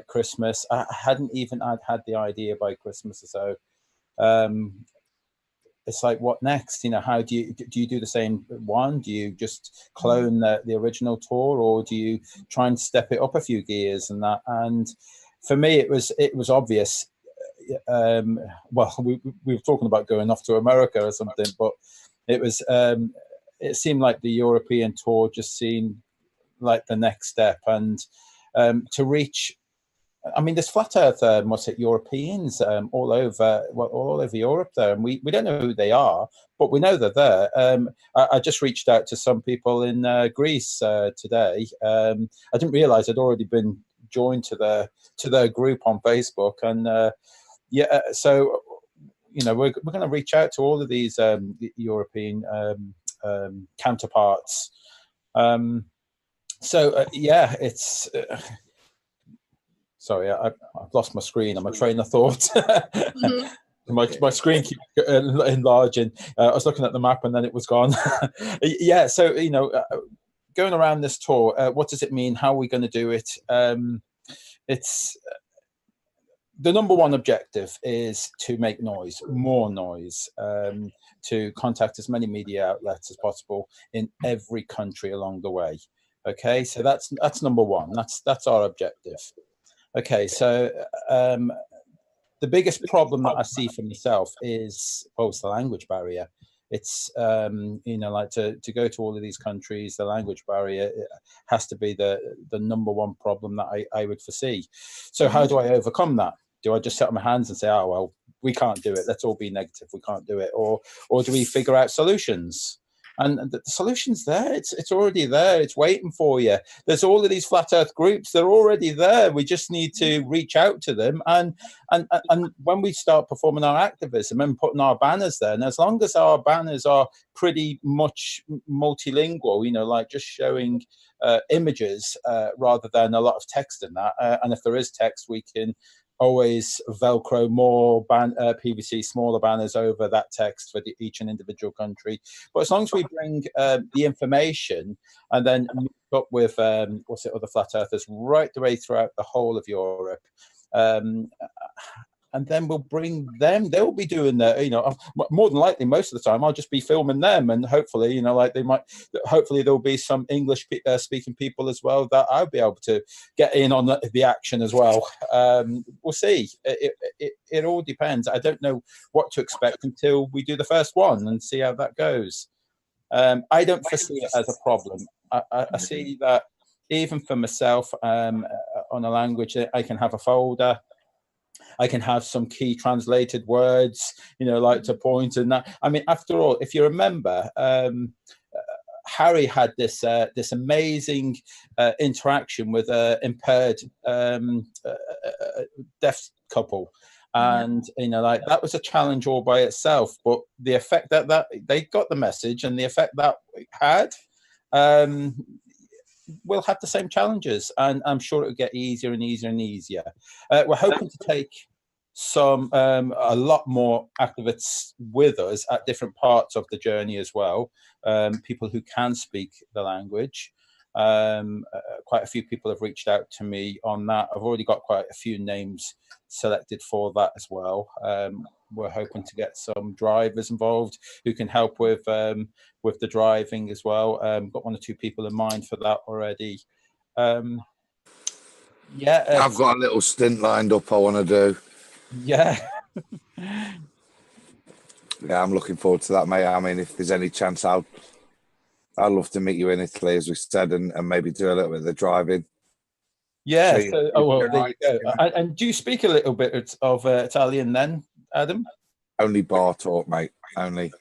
Christmas. I hadn't even had the idea by Christmas or so. It's like, what next? How do you do the same one? Do you just clone the original tour, or do you try and step it up a few gears and that? And for me, it was obvious. Well, we were talking about going off to America or something, but it was it seemed like the European tour just seemed like the next step, and to reach. I mean, there's flat Earth, Europeans all over Europe there, and we don't know who they are, but we know they're there. I just reached out to some people in Greece today. I didn't realise I'd already been joined to their group on Facebook, and so we're going to reach out to all of these European counterparts. It's. Sorry, I've lost my screen. I'm a train of thought. Mm-hmm. my screen keeps enlarging. I was looking at the map and then it was gone. Yeah, so going around this tour, what does it mean? How are we going to do it? It's the number one objective is to make noise, more noise, to contact as many media outlets as possible in every country along the way. Okay, so that's number one. That's our objective. Okay, so the biggest problem that I see for myself is the language barrier. It's like to go to all of these countries, the language barrier has to be the number one problem that I would foresee. So how do I overcome that? Do I just sit on my hands and say, oh well, we can't do it, let's all be negative, we can't do it, or do we figure out solutions? And the solution's there. It's already there. It's waiting for you. There's all of these flat Earth groups. They're already there. We just need to reach out to them. And when we start performing our activism and putting our banners there, and as long as our banners are pretty much multilingual, like just showing images rather than a lot of text in that. And if there is text, we can always Velcro more PVC smaller banners over that text for each and individual country. But as long as we bring the information and then meet up with other flat earthers right the way throughout the whole of Europe, and then we'll bring them. They'll be doing that. More than likely, most of the time, I'll just be filming them, and hopefully, hopefully there'll be some English speaking people as well that I'll be able to get in on the action as well. We'll see. It all depends. I don't know what to expect until we do the first one and see how that goes. I don't foresee it as a problem. I see that even for myself on a language, I can have a folder. I can have some key translated words, to point and that. I mean, after all, if you remember, Harry had this amazing interaction with an impaired deaf couple. And, that was a challenge all by itself. But the effect that they got the message and the effect that it had, we'll have the same challenges, and I'm sure it'll get easier and easier and easier. We're hoping to take a lot more activists with us at different parts of the journey as well, people who can speak the language. Quite a few people have reached out to me on that. I've already got quite a few names selected for that as well. We're hoping to get some drivers involved who can help with the driving as well. Got 1 or 2 people in mind for that already. I've got a little stint lined up I want to do. Yeah. Yeah, I'm looking forward to that, mate. I mean, if there's any chance, I'd love to meet you in Italy, as we said, and maybe do a little bit of the driving. Yeah. So there you go. And do you speak a little bit of Italian then, Adam? Only bar talk, mate. Only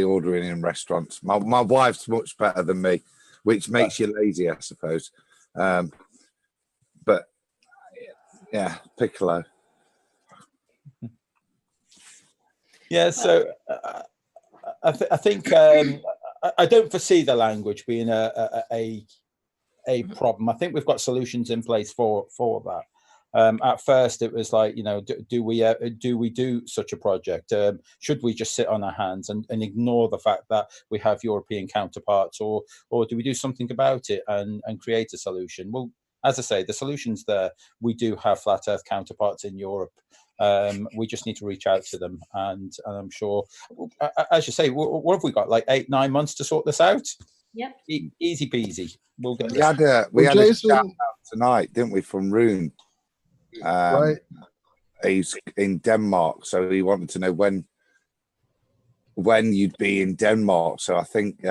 ordering in restaurants. My wife's much better than me, which makes you lazy, I suppose. But yeah, piccolo. Yeah, so I think I don't foresee the language being a problem. I think we've got solutions in place for that. At first, it was like, do we do such a project? Should we just sit on our hands and ignore the fact that we have European counterparts, or do we do something about it and create a solution? Well, as I say, the solution's there. We do have flat Earth counterparts in Europe. We just need to reach out to them, and I'm sure, as you say, what have we got? Like 8-9 months to sort this out? Yep. Easy peasy. We'll get. We had a shout out tonight, didn't we, from Rune? Right. He's in Denmark, so he wanted to know when you'd be in Denmark. So I think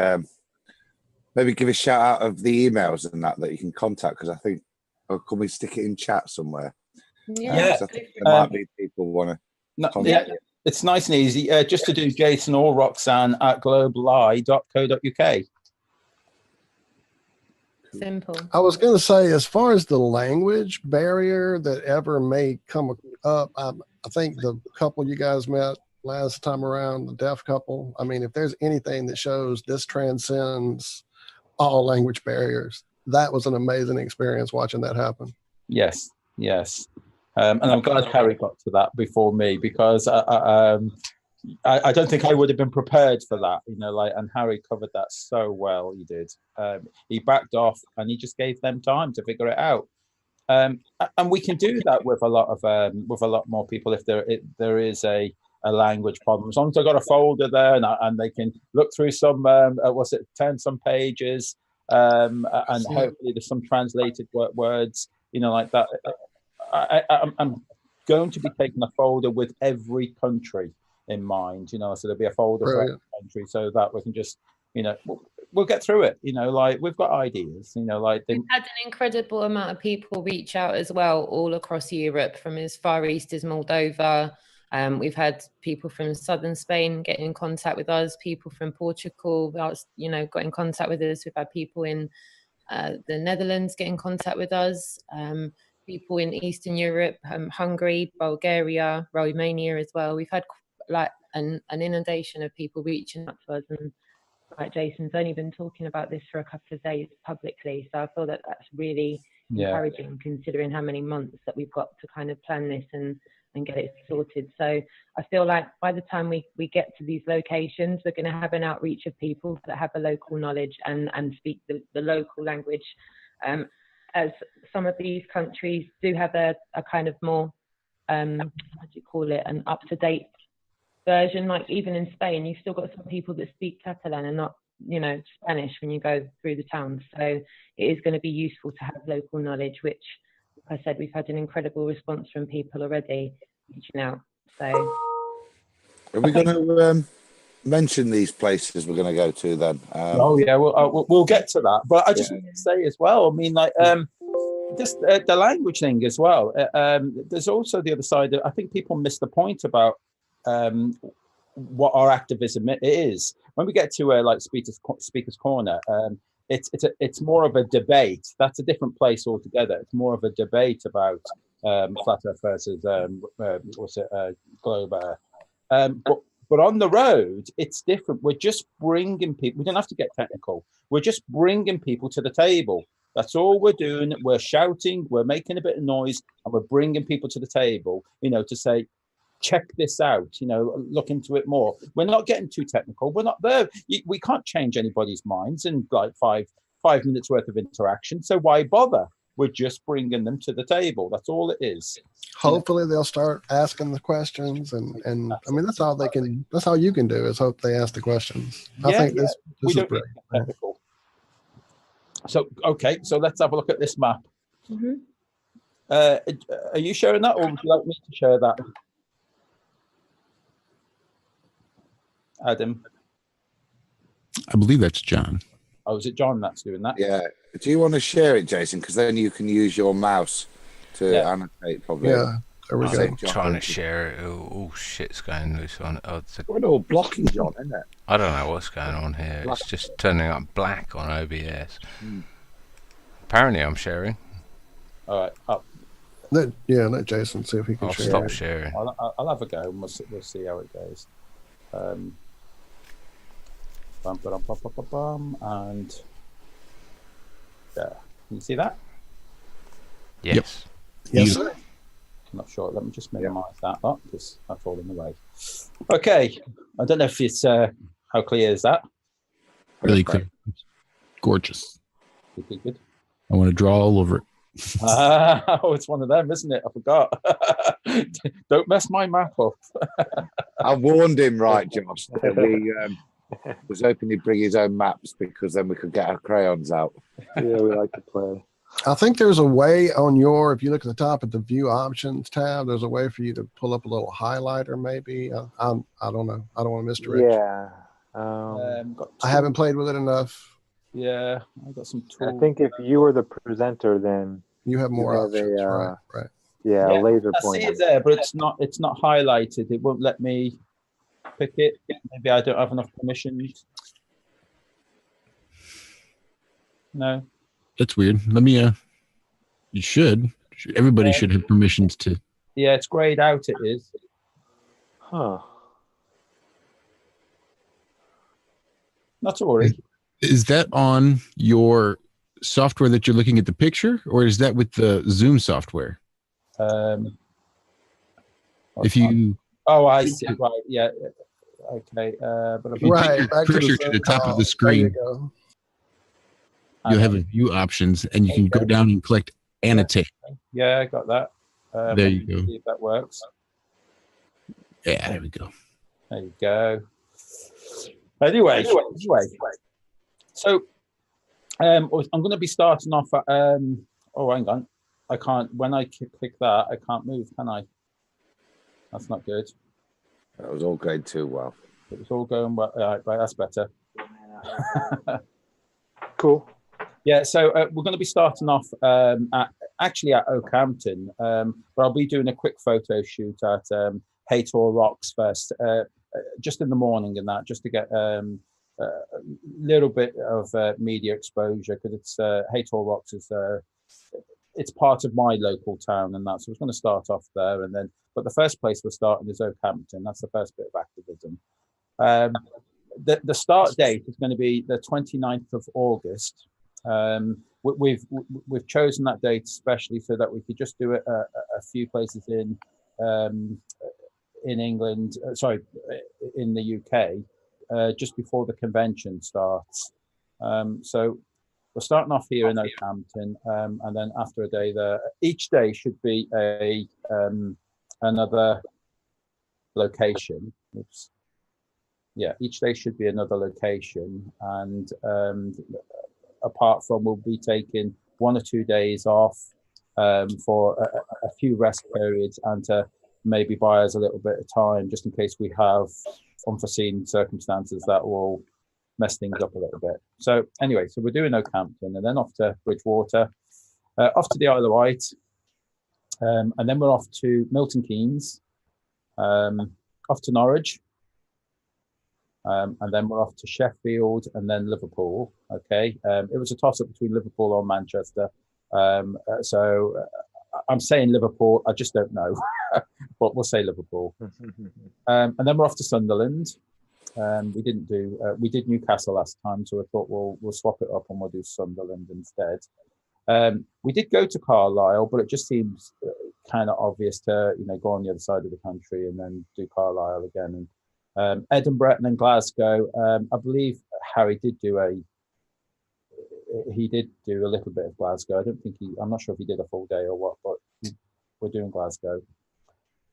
maybe give a shout out of the emails and that you can contact, because I think, or can we stick it in chat somewhere? Yeah, I think there might be people want to. Yeah, it's nice and easy. Just to do Jason or Roxanne at globeli.co.uk. Simple. I was going to say, as far as the language barrier that ever may come up, I think the couple you guys met last time around, the deaf couple, I mean, if there's anything that shows this transcends all language barriers, that was an amazing experience watching that happen. Yes. And I'm glad Harry got to that before me, because I don't think I would have been prepared for that, and Harry covered that so well. He did. He backed off and he just gave them time to figure it out. And we can do that with a lot more people if there is a language problem. As long as I've got a folder there and they can look through some 10 some pages, and hopefully there's some translated words, like that. I'm going to be taking a folder with every country in mind, so there'll be a folder for every country, so that we can just, we'll get through it. We've got ideas. We've had an incredible amount of people reach out as well, all across Europe, from as far east as Moldova, We've had people from southern Spain get in contact with us, people from Portugal, got in contact with us. We've had people in the Netherlands get in contact with us, people in Eastern Europe, Hungary, Bulgaria, Romania as well. We've had like an inundation of people reaching out to us, and like Jason's only been talking about this for a couple of days publicly, so I feel that that's really encouraging, considering how many months that we've got to kind of plan this and get it sorted. So I feel like by the time we get to these locations, we're going to have an outreach of people that have a local knowledge and speak the local language, as some of these countries do have a kind of more how do you call it, an up-to-date version. Like even in Spain, you've still got some people that speak Catalan and not Spanish when you go through the towns. So it is going to be useful to have local knowledge, which, like I said, we've had an incredible response from people already reaching out. So are we going to mention these places we're going to go to then? We'll get to that, but I just want to say as well, I mean, like just the language thing as well. There's also the other side. I think people miss the point about what our activism is. When we get to like speakers corner, it's more of a debate. That's a different place altogether. It's more of a debate about flat earth versus globe earth. But on the road, it's different. We're just bringing people. We don't have to get technical. We're just bringing people to the table. That's all we're doing. We're shouting. We're making a bit of noise, and we're bringing people to the table. To say, check this out. Look into it more. We're not getting too technical. We're not there. We can't change anybody's minds in like five minutes worth of interaction. So why bother? We're just bringing them to the table. That's all it is. Hopefully they'll start asking the questions, and I mean that's all you can do is hope they ask the questions. I think this is brilliant. Technical. So okay, so let's have a look at this map. Mm-hmm. Are you sharing that, or would you like me to share that, Adam? I believe that's John. Oh, is it John that's doing that? Yeah. Do you want to share it, Jason? Because then you can use your mouse to annotate, probably. Yeah, there we go. I'm trying to share it. Oh, shit's going loose on it. It's all blocking, John, isn't it? I don't know what's going on here. It's just turning up black on OBS. Apparently, I'm sharing. All right, up. Let Jason see if he can share. I'll stop sharing. I'll have a go, and we'll see how it goes. And there. Can you see that? Yes. Yes, sir. I'm not sure. Let me just minimize that up because that's all in the way. Okay. I don't know if it's how clear is that? Really clear. Gorgeous. Good. I want to draw all over it. It's one of them, isn't it? I forgot. Don't mess my map up. I warned him, right, Josh. We was hoping he'd bring his own maps because then we could get our crayons out. Yeah, we like to play. I think there's a way on if you look at the top of the view options tab, there's a way for you to pull up a little highlighter maybe. I don't know. I don't want to misdirect. Yeah. I haven't played with it enough. Yeah, I got some tools. I think if you were the presenter, then you have more options, right? Yeah, laser point. I see pointer. it there, but it's not highlighted. It won't let me pick it. Maybe I don't have enough permissions. No. That's weird. Let me. You should. Everybody should have permissions to. Yeah, it's grayed out. It is. Huh. Not to worry. Is that on your software that you're looking at the picture, or is that with the Zoom software? If you. Oh, I see. Right. Yeah. Okay. But if you take your cursor to the top of the screen, you'll have a view options, and you can go down and click annotate. Yeah, I got that. There you go. See if that works. Yeah, there we go. There you go. Anyway. So, I'm going to be starting off at, oh, hang on. I can't, when I click that, I can't move, can I? That's not good. That was all going too well. It was all going well. Right, that's better. Cool. Yeah, so we're going to be starting off at Oakhampton, but I'll be doing a quick photo shoot at Haytor Rocks first, just in the morning and that, just to get a little bit of media exposure, because it's Haytor Rocks is it's part of my local town and that, so I was going to start off there, and then but the first place we're starting is Oakhampton. That's the first bit of activism. The start date is going to be the 29th of August. We've chosen that date especially so that we could just do it a few places in England, in the UK, just before the convention starts. So we're starting off here in Oakhampton, and then after a day there, each day should be another location. Oops. Yeah, each day should be another location, and apart from, we'll be taking 1 or 2 days off for a few rest periods, and to maybe buy us a little bit of time just in case we have unforeseen circumstances that will mess things up a little bit. So anyway, so we're doing Oakhampton, and then off to Bridgewater, off to the Isle of Wight, and then we're off to Milton Keynes, off to Norwich, and then we're off to Sheffield, and then Liverpool. Okay, it was a toss-up between Liverpool or Manchester, so I'm saying Liverpool. I just don't know, but we'll say Liverpool. And then we're off to Sunderland. We did Newcastle last time, so I thought we'll swap it up and we'll do Sunderland instead. We did go to Carlisle, but it just seems kind of obvious to go on the other side of the country and then do Carlisle again. And Edinburgh and then Glasgow. I believe Harry did do a little bit of Glasgow. I'm not sure if he did a full day or what, but we're doing Glasgow.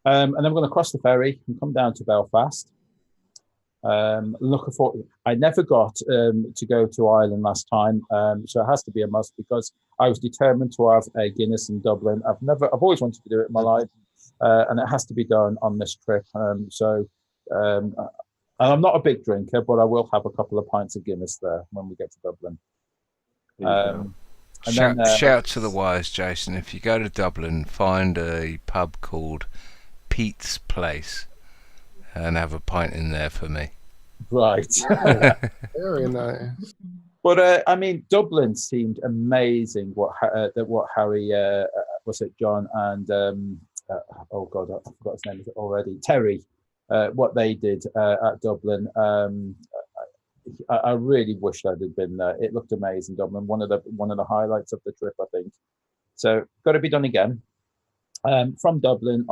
And then we're going to cross the ferry and come down to Belfast. Looking for. I never got to go to Ireland last time, so it has to be a must, because I was determined to have a Guinness in Dublin. I've always wanted to do it in my life, and it has to be done on this trip. And I'm not a big drinker, but I will have a couple of pints of Guinness there when we get to Dublin. Shout to the wise, Jason. If you go to Dublin, find a pub called Pete's Place and have a pint in there for me. Right. Very nice. But I mean, Dublin seemed amazing. What Harry was it, John and oh god, I forgot his name already. Terry. What they did at Dublin. I really wished I'd have been there. It looked amazing, Dublin. One of the highlights of the trip, I think. So got to be done again. From Dublin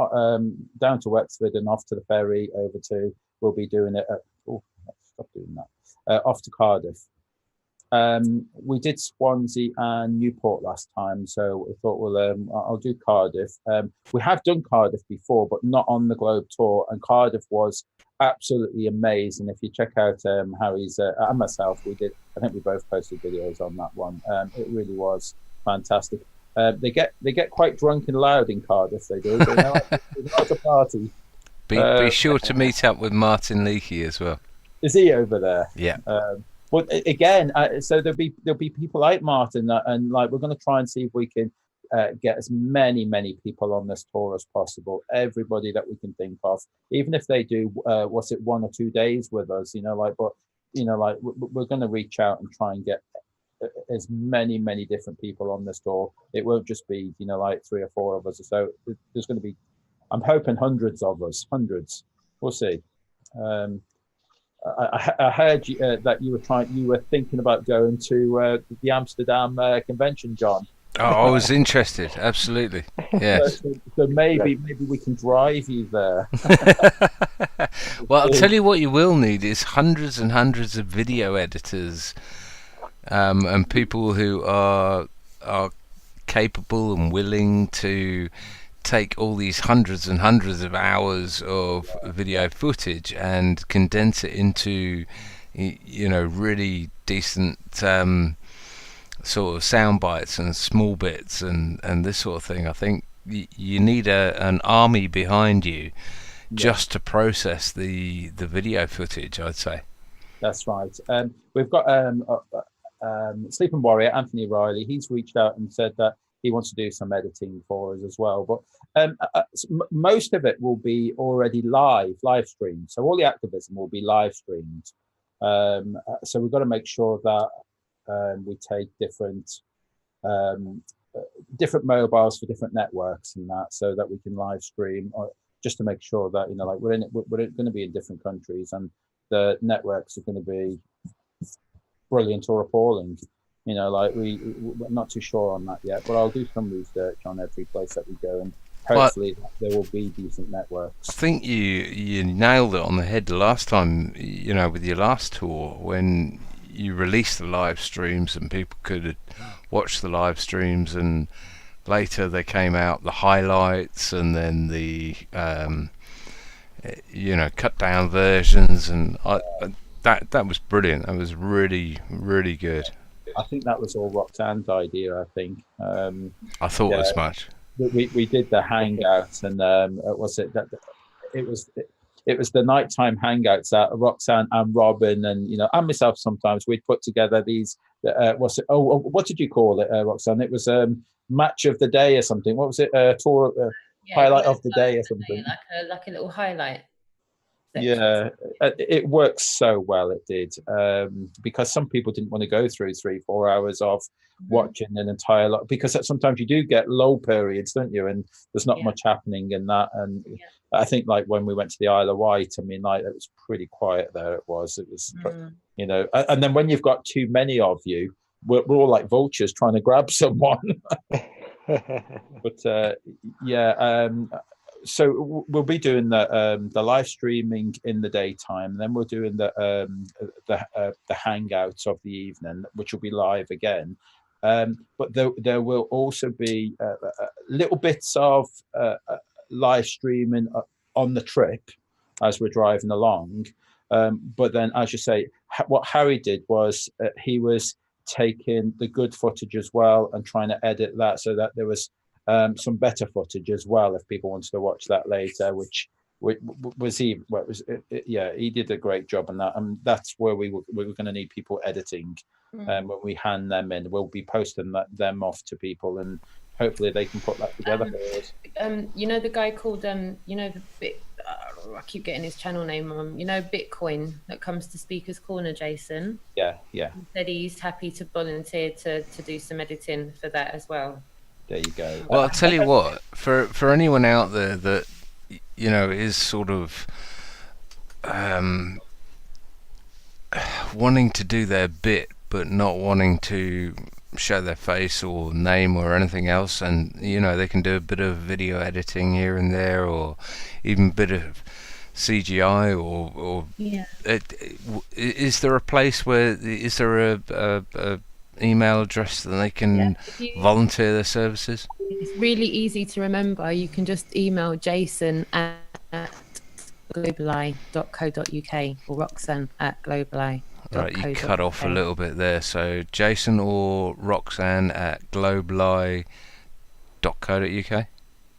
down to Wexford and off to the ferry over to. We'll be doing it. Stop doing that. Off to Cardiff. We did Swansea and Newport last time, so we thought, I'll do Cardiff. We have done Cardiff before, but not on the Globe Tour, and Cardiff was absolutely amazing. If you check out Harry's and myself, we did. I think we both posted videos on that one. It really was fantastic. They get quite drunk and loud in Cardiff. They do. They know how to party. Be sure to meet up with Martin Leakey as well. Is he over there? Yeah. But again, so there'll be people like Martin, and like we're going to try and see if we can get as many people on this tour as possible. Everybody that we can think of, even if they do 1 or 2 days with us, but we're going to reach out and try and get as many different people on this tour. It won't just be 3 or 4 of us or so. There's going to be, I'm hoping, hundreds of us. We'll see. I heard that you were thinking about going to the Amsterdam convention, John. Oh, I was interested, absolutely. Yes. So maybe we can drive you there. Well, I'll tell you what you will need is hundreds and hundreds of video editors, and people who are capable and willing to take all these hundreds and hundreds of hours of video footage and condense it into really decent sort of sound bites and small bits and this sort of thing. I think you need an army behind you just to process the video footage, I'd say. That's right. We've got Sleeping Warrior, Anthony Riley. He's reached out and said that he wants to do some editing for us as well. But Most of it will be already live streamed. So all the activism will be live streamed. So we've got to make sure that we take different mobiles for different networks and that, so that we can live stream, or just to make sure that we're going to be in different countries, and the networks are going to be brilliant or appalling. We're not too sure on that yet, but I'll do some research on every place that we go, and hopefully there will be decent networks. I think you nailed it on the head the last time, with your last tour, when you released the live streams and people could watch the live streams, and later they came out the highlights and then the cut down versions, and that was brilliant. That was really, really good. I think that was all Roxanne's idea. I think I thought as much. We did the hangouts, and it was the nighttime hangouts that Roxanne and Robin and myself, sometimes we'd put together these. What did you call it, Roxanne? It was match of the day or something. What was it? Tour highlight of the day or something. Like a little highlight. Yeah, it works so well. It did, because some people didn't want to go through 3-4 hours of watching an entire lot, because sometimes you do get lull periods, don't you? And there's not much happening in that. And I think like when we went to the Isle of Wight, I mean, like it was pretty quiet there. It was, and then when you've got too many of you, we're all like vultures trying to grab someone. But so we'll be doing the live streaming in the daytime, and then we're doing the hangouts of the evening, which will be live again. But there will also be little bits of live streaming on the trip as we're driving along. But then, as you say, what Harry did was he was taking the good footage as well and trying to edit that so that there was some better footage as well if people wanted to watch that later, which was he did a great job on that, and that's where we were going to need people editing. When we hand them in, we'll be posting them off to people, and hopefully they can put that together for us. The guy called I keep getting his channel name wrong. Bitcoin, that comes to Speaker's Corner, Jason. Yeah. He said he's happy to volunteer to do some editing for that as well. There you go. Well, I'll tell you what, for anyone out there that is sort of wanting to do their bit but not wanting to show their face or name or anything else, and they can do a bit of video editing here and there, or even a bit of CGI, or is there a place is there a email address that they can volunteer their services? It's really easy to remember. You can just email Jason at globali.co.uk or Roxanne at globali.co.uk. Right, you cut off a little bit there. So Jason or Roxanne at globali.co.uk.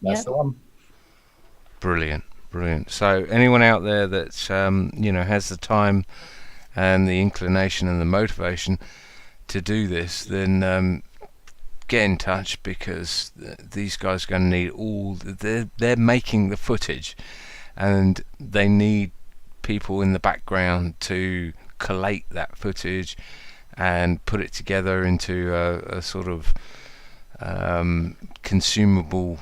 That's the one. Brilliant. So anyone out there that's has the time and the inclination and the motivation to do this, then get in touch, because these guys are going to need they're making the footage, and they need people in the background to collate that footage and put it together into a sort of consumable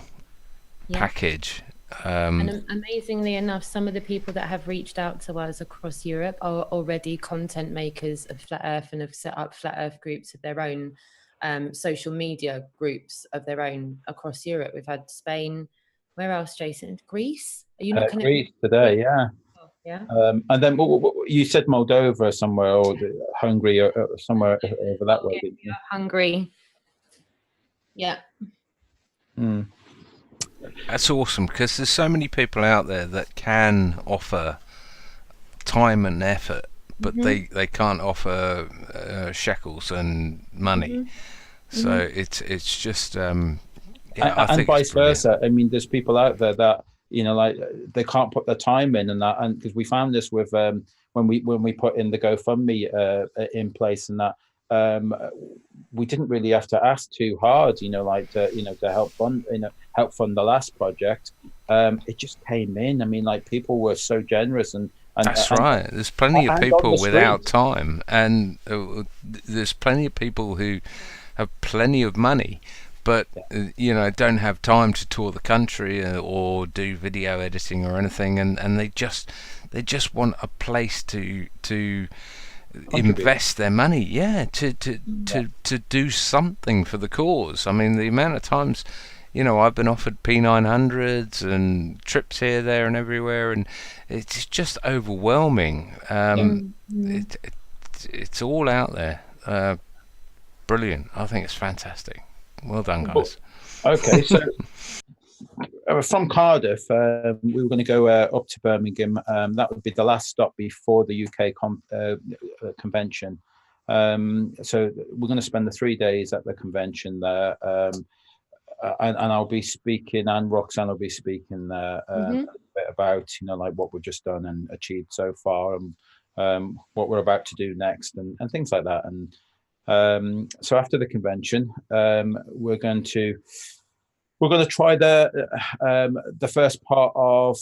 package. And amazingly enough, some of the people that have reached out to us across Europe are already content makers of Flat Earth and have set up Flat Earth groups of their own, social media groups of their own across Europe. We've had Spain. Where else, Jason? Greece? Are you not Greece today? Yeah. Yeah. And then you said Moldova somewhere, or Hungary, or somewhere over that way. Didn't you? Hungary. Yeah. That's awesome, because there's so many people out there that can offer time and effort, but they can't offer shekels and money. So it's just and vice versa. I mean, there's people out there that like they can't put the time in, and because we found this with when we put in the GoFundMe in place, and that we didn't really have to ask too hard, to help fund the last project. It just came in. I mean, like, people were so generous, and that's right. There's plenty of and on people the without street. time, and there's plenty of people who have plenty of money, but don't have time to tour the country or do video editing or anything, and they just want a place to invest their money, to do something for the cause. I mean, the amount of times, I've been offered P900s and trips here, there, and everywhere, and it's just overwhelming. It's all out there. Brilliant. I think it's fantastic. Well done, guys. Okay, so from Cardiff, we were going to go up to Birmingham. That would be the last stop before the UK convention. So we're going to spend the 3 days at the convention there. And I'll be speaking, and Roxanne will be speaking there a bit about, like what we've just done and achieved so far, and what we're about to do next, and things like that. And so after the convention, we're going to try the first part of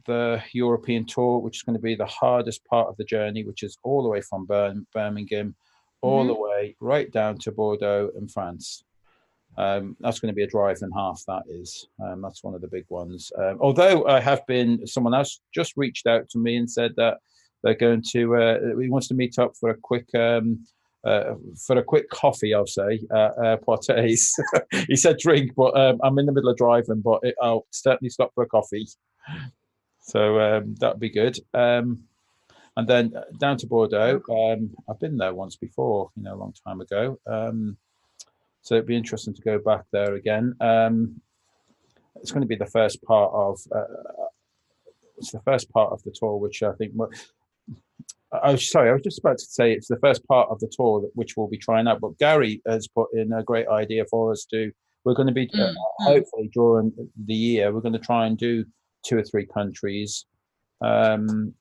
the European tour, which is going to be the hardest part of the journey, which is all the way from Birmingham, all the way right down to Bordeaux in France. That's going to be a drive and a half. That is, that's one of the big ones. Although someone else just reached out to me and said that they're going to, he wants to meet up for a quick coffee, I'll say, Poités. He said drink, but I'm in the middle of driving, but I'll certainly stop for a coffee. So that'd be good. And then down to Bordeaux. I've been there once before, a long time ago. So it'd be interesting to go back there again. It's going to be the first part of the tour, which I think. I was just about to say it's the first part of the tour which we'll be trying out. But Gary has put in a great idea for us to. We're going to be hopefully during the year. We're going to try and do 2 or 3 countries, and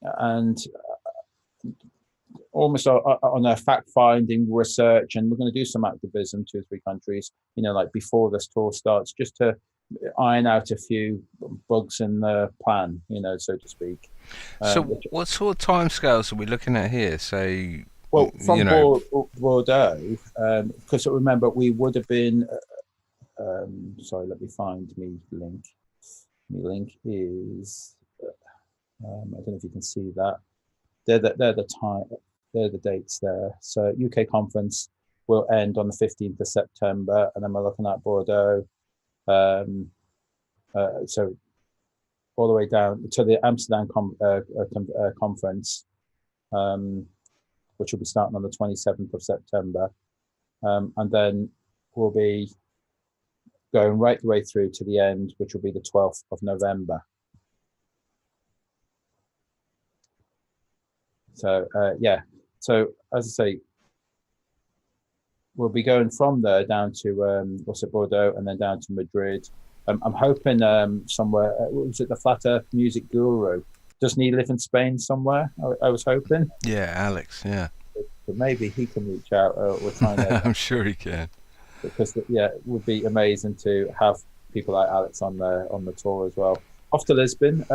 almost on a fact-finding research, and we're going to do some activism, 2 or 3 countries, like before this tour starts, just to iron out a few bugs in the plan, so to speak. So what sort of timescales are we looking at here? So, well, from Bordeaux, because remember, we would have been, sorry, let me find me link. My link is, I don't know if you can see that. They're the time. They're the dates there. So UK conference will end on the 15th of September, and then we're looking at Bordeaux. So all the way down to the Amsterdam conference, which will be starting on the 27th of September. And then we'll be going right the way through to the end, which will be the 12th of November. So, So as I say, we'll be going from there down to Bordeaux, and then down to Madrid. I'm hoping somewhere. Was it the Flat Earth Music Guru? Doesn't he live in Spain somewhere? I was hoping. Yeah, Alex. Yeah. But maybe he can reach out. We're trying to. I'm sure he can. Because it would be amazing to have people like Alex on the tour as well. Off to Lisbon.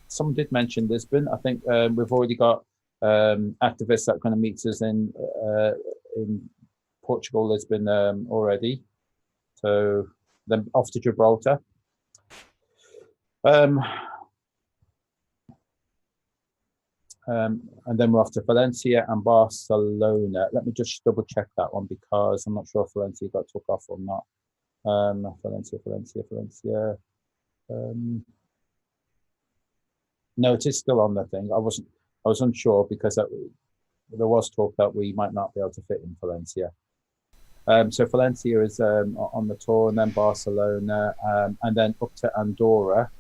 Someone did mention Lisbon. I think we've already got activists that are going to meet us in Portugal, Lisbon already. So then off to Gibraltar. And then we're off to Valencia and Barcelona. Let me just double check that one, because I'm not sure if Valencia got took off or not. Valencia. No, it is still on the thing. I was unsure, because there was talk that we might not be able to fit in Valencia. So Valencia is on the tour, and then Barcelona, and then up to Andorra.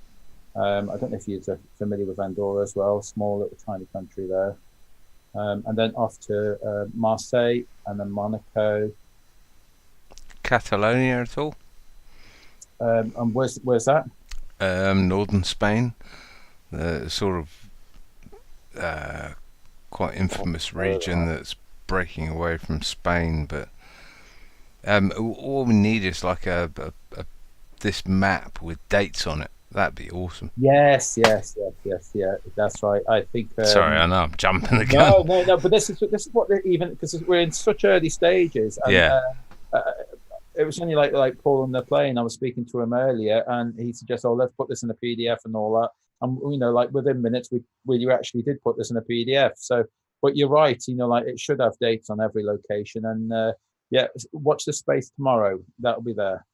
I don't know if you're familiar with Andorra as well, small little tiny country there. And then off to Marseille, and then Monaco. Catalonia at all? And where's that? Northern Spain, the sort of quite infamous region that's breaking away from Spain, but all we need is like this map with dates on it. That'd be awesome. Yes, yeah, that's right. I think. Sorry, I know I'm jumping the gun. No. But this is what even because we're in such early stages. And, Yeah. It was only like Paul on the plane. I was speaking to him earlier, and he suggested, "Oh, let's put this in a PDF and all that." And like within minutes, we actually did put this in a PDF. So, but you're right. Like it should have dates on every location. And yeah, watch the space tomorrow. That'll be there.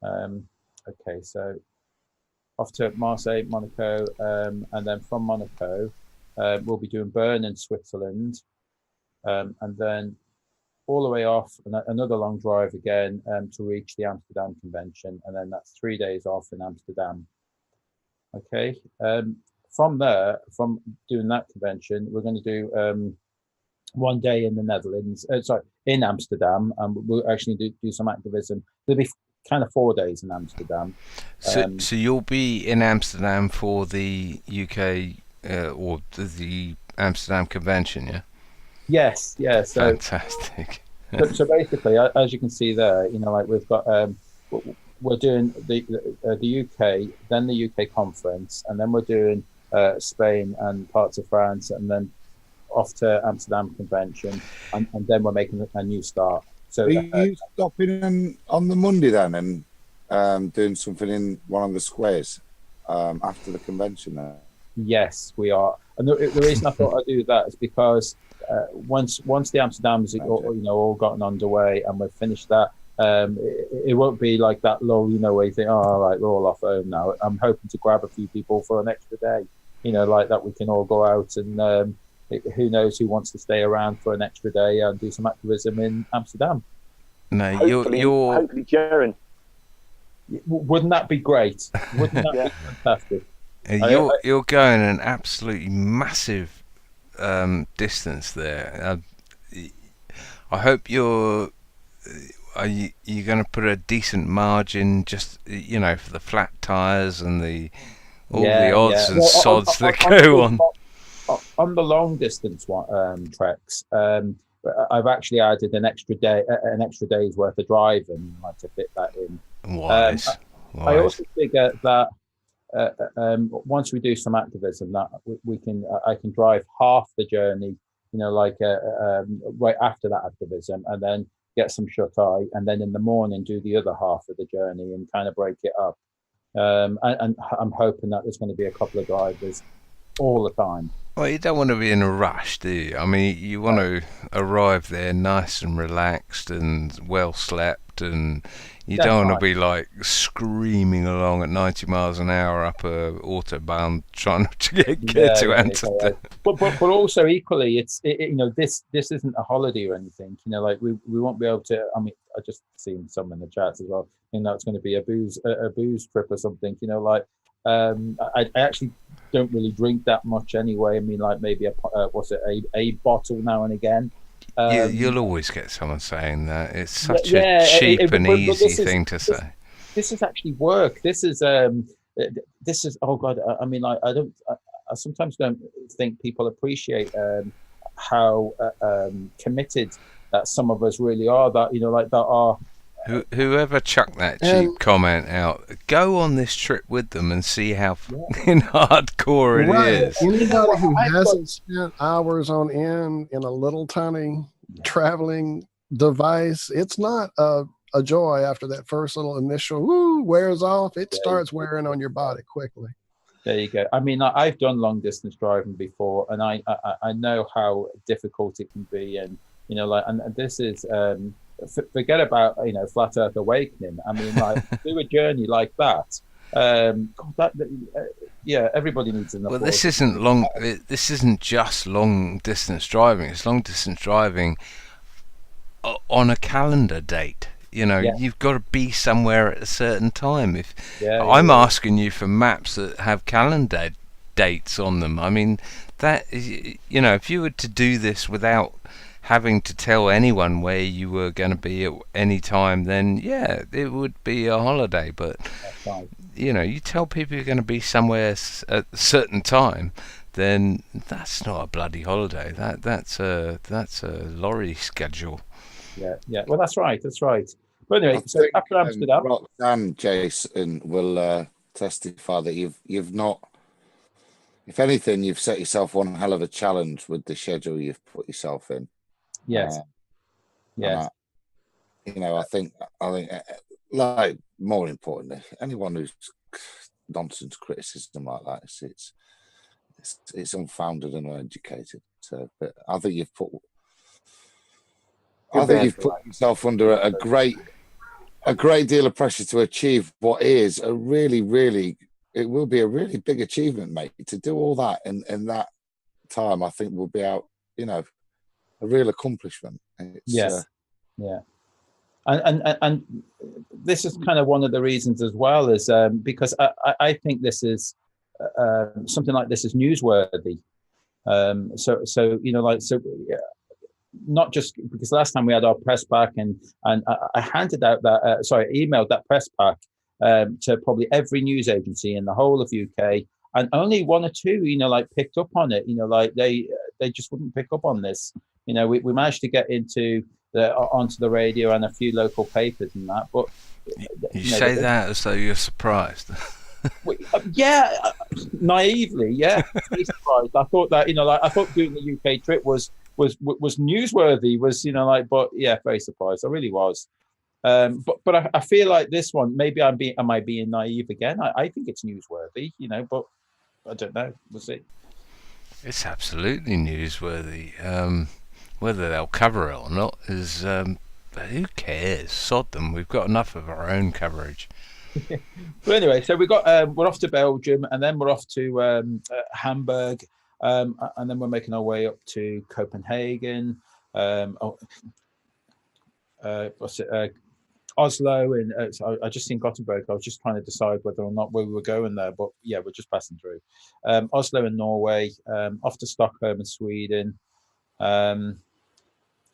Okay, so off to Marseille, Monaco, and then from Monaco, we'll be doing Bern in Switzerland, and then all the way off, another long drive again to reach the Amsterdam convention, and then that's 3 days off in Amsterdam. Okay, from there, from doing that convention, we're going to do 1 day in the Netherlands, in Amsterdam, and we'll actually do some activism. There'll be kind of 4 days in Amsterdam. So you'll be in Amsterdam for the UK or the Amsterdam convention, yeah? Yes, yeah. So fantastic. So basically, as you can see there, like we've got we're doing the UK, then the UK conference, and then we're doing Spain and parts of France, and then off to Amsterdam convention, and then we're making a new start. So are you stopping on the Monday then and doing something in one of the squares after the convention there? Yes, we are. And the reason I thought I'd do that is because once the Amsterdam's all gotten underway and we've finished that, it won't be like that lull, where you think, oh, all right, we're all off home now. I'm hoping to grab a few people for an extra day, like that we can all go out and who knows who wants to stay around for an extra day and do some activism in Amsterdam. No, hopefully Jaren. Wouldn't that be great? Wouldn't that be fantastic? You're going an absolutely massive distance there. I hope you're going to put a decent margin, just for the flat tires and the odds and sods that go on. On the long distance treks, I've actually added an extra day's worth of driving, to fit that in. Wise. I also figure that once we do some activism, that I can drive half the journey, right after that activism, and then get some shut eye, and then in the morning do the other half of the journey and kind of break it up. And I'm hoping that there's going to be a couple of drivers all the time. Well, you don't want to be in a rush, do you? I mean, you want to arrive there nice and relaxed and well slept, and you don't want to be like screaming along at 90 miles an hour up a autobahn trying to get to Amsterdam. But also equally, this isn't a holiday or anything. We won't be able to. I mean, I just seen some in the chats as well. It's going to be a booze trip or something. I actually don't really drink that much anyway. I mean, maybe a bottle now and again. You'll always get someone saying that. It's such a cheap and easy thing to say. This is actually work. This is oh God. I mean, I sometimes don't think people appreciate how committed that some of us really are. That that are. Whoever chucked that cheap comment out, go on this trip with them and see how fucking hardcore it is. Anybody who hasn't spent hours on end in a little tiny traveling device, it's not a joy after that first little initial wears off. It starts wearing on your body quickly. There you go. I mean, I've done long distance driving before, and I know how difficult it can be, and and this is. Forget about flat Earth awakening. I mean, do a journey like that. Everybody needs enough. Well, this isn't long. This isn't just long distance driving. It's long distance driving on a calendar date. You've got to be somewhere at a certain time. I'm asking you for maps that have calendar dates on them. I mean, that is, if you were to do this without having to tell anyone where you were going to be at any time, then it would be a holiday. But you tell people you're going to be somewhere at a certain time, then that's not a bloody holiday. That's a lorry schedule. Yeah. Well, that's right. But anyway, I so think, after Amsterdam, Roxanne, Jason will testify that you've not. If anything, you've set yourself one hell of a challenge with the schedule you've put yourself in. yes. I think, like, more importantly, anyone who's nonsense criticism like that, it's unfounded and uneducated. So, but I think you've put yourself under a great deal of pressure to achieve what is a really, it will be a really big achievement, mate. To do all that in that time, I think will be a real accomplishment. Yes. Yeah. And this is kind of one of the reasons as well, is because I think this is something like this is newsworthy. Not just because last time we had our press pack and I handed out that emailed that press pack to probably every news agency in the whole of UK, and only one or two picked up on it. They just wouldn't pick up on this. We managed to get onto the radio and a few local papers and that, but you say that as though you're surprised. Naively, pretty surprised. I thought that I thought doing the UK trip was newsworthy, but yeah, very surprised. I really was. But I feel like this one, maybe am I being naive again? I think it's newsworthy, but I don't know. We'll see. It's absolutely newsworthy. Whether they'll cover it or not is who cares? Sod them. We've got enough of our own coverage. But anyway, so we're off to Belgium, and then we're off to Hamburg, and then we're making our way up to Copenhagen. Oslo, and I just seen Gothenburg. I was just trying to decide whether or not we were going there, but yeah, we're just passing through. Oslo in Norway, off to Stockholm in Sweden,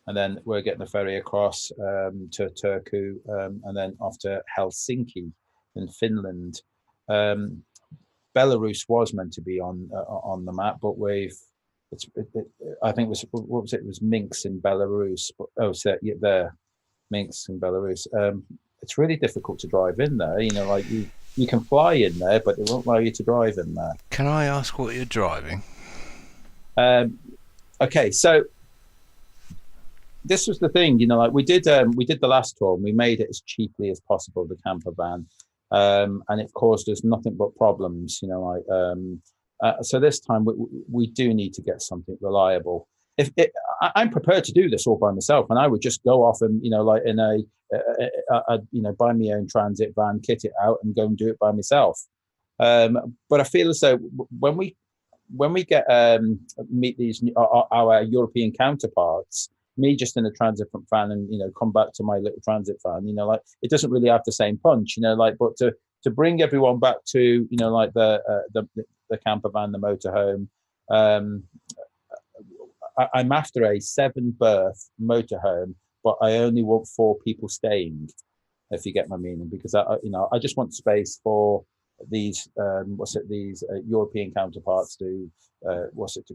and then we're getting a ferry across to Turku, and then off to Helsinki in Finland. Belarus was meant to be on the map, but I think it was Minsk in Belarus. Minsk in Belarus. It's really difficult to drive in there. You can fly in there, but they won't allow you to drive in there. Can I ask what you're driving? Okay, so this was the thing. We did the last tour and we made it as cheaply as possible, the camper van, and it caused us nothing but problems. So this time we do need to get something reliable. I'm prepared to do this all by myself, and I would just go off and buy my own transit van, kit it out, and go and do it by myself. But I feel as though when we get meet these our European counterparts, me just in a transit van and come back to my little transit van, it doesn't really have the same punch, but to bring everyone back to the camper van, the motorhome. I'm after a 7-berth motorhome, but I only want 4 people staying, if you get my meaning, because I just want space for these European counterparts to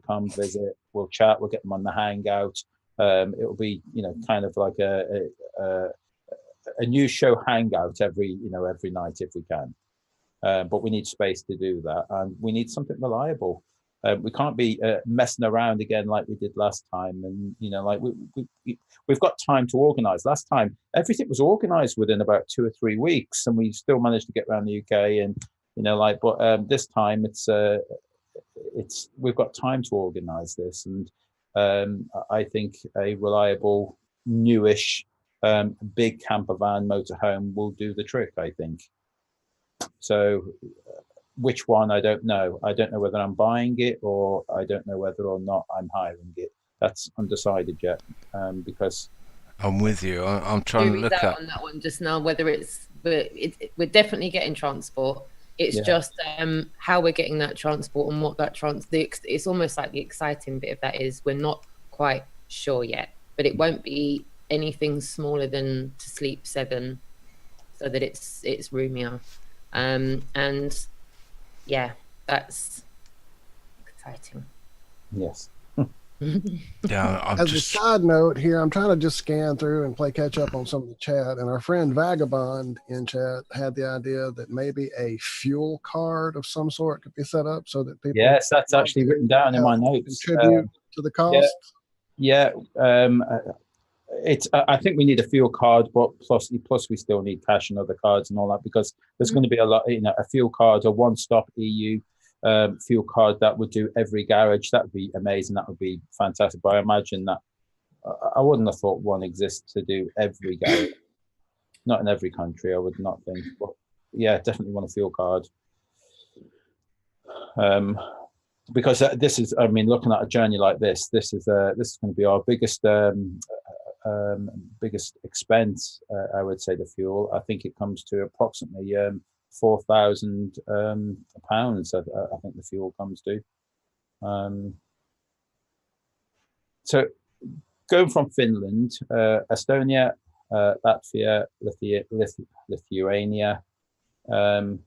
come visit. We'll chat. We'll get them on the hangout. It'll be kind of like a news show hangout every night if we can. But we need space to do that, and we need something reliable. We can't be messing around again like we did last time, and we've got time to organise. Last time everything was organised within about 2 or 3 weeks, and we still managed to get around the UK. And but this time it's we've got time to organise this, and I think a reliable, newish, big camper van motorhome will do the trick, I think. So. Which one, I don't know. I don't know whether I'm buying it or I don't know whether or not I'm hiring it. That's undecided yet, because I'm with you. I'm trying to look up on that one just now. Whether we're definitely getting transport. It's just how we're getting that transport and what that it's almost like the exciting bit of that is we're not quite sure yet, but it won't be anything smaller than to sleep 7, so that it's roomier, and. Yeah, that's Exciting. Yes. Yeah, I'm As just a side note here, I'm trying to just scan through and play catch up on some of the chat. And our friend Vagabond in chat had the idea that maybe a fuel card of some sort could be set up so that people Yes, that's actually written down in my notes. contribute to the cost. Yeah. It's. I think we need a fuel card, but plus we still need cash and other cards and all that, because there's going to be a lot. A fuel card, a one-stop EU fuel card that would do every garage. That would be amazing. That would be fantastic. But I imagine that I wouldn't have thought one exists to do every garage. Not in every country, I would not think. But yeah, definitely want a fuel card. Because this is, I mean, looking at a journey like this is going to be our biggest expense. I would say the fuel. I think it comes to approximately £4,000 pounds. I think the fuel comes to. So going from Finland, Estonia, Latvia, Lithuania, and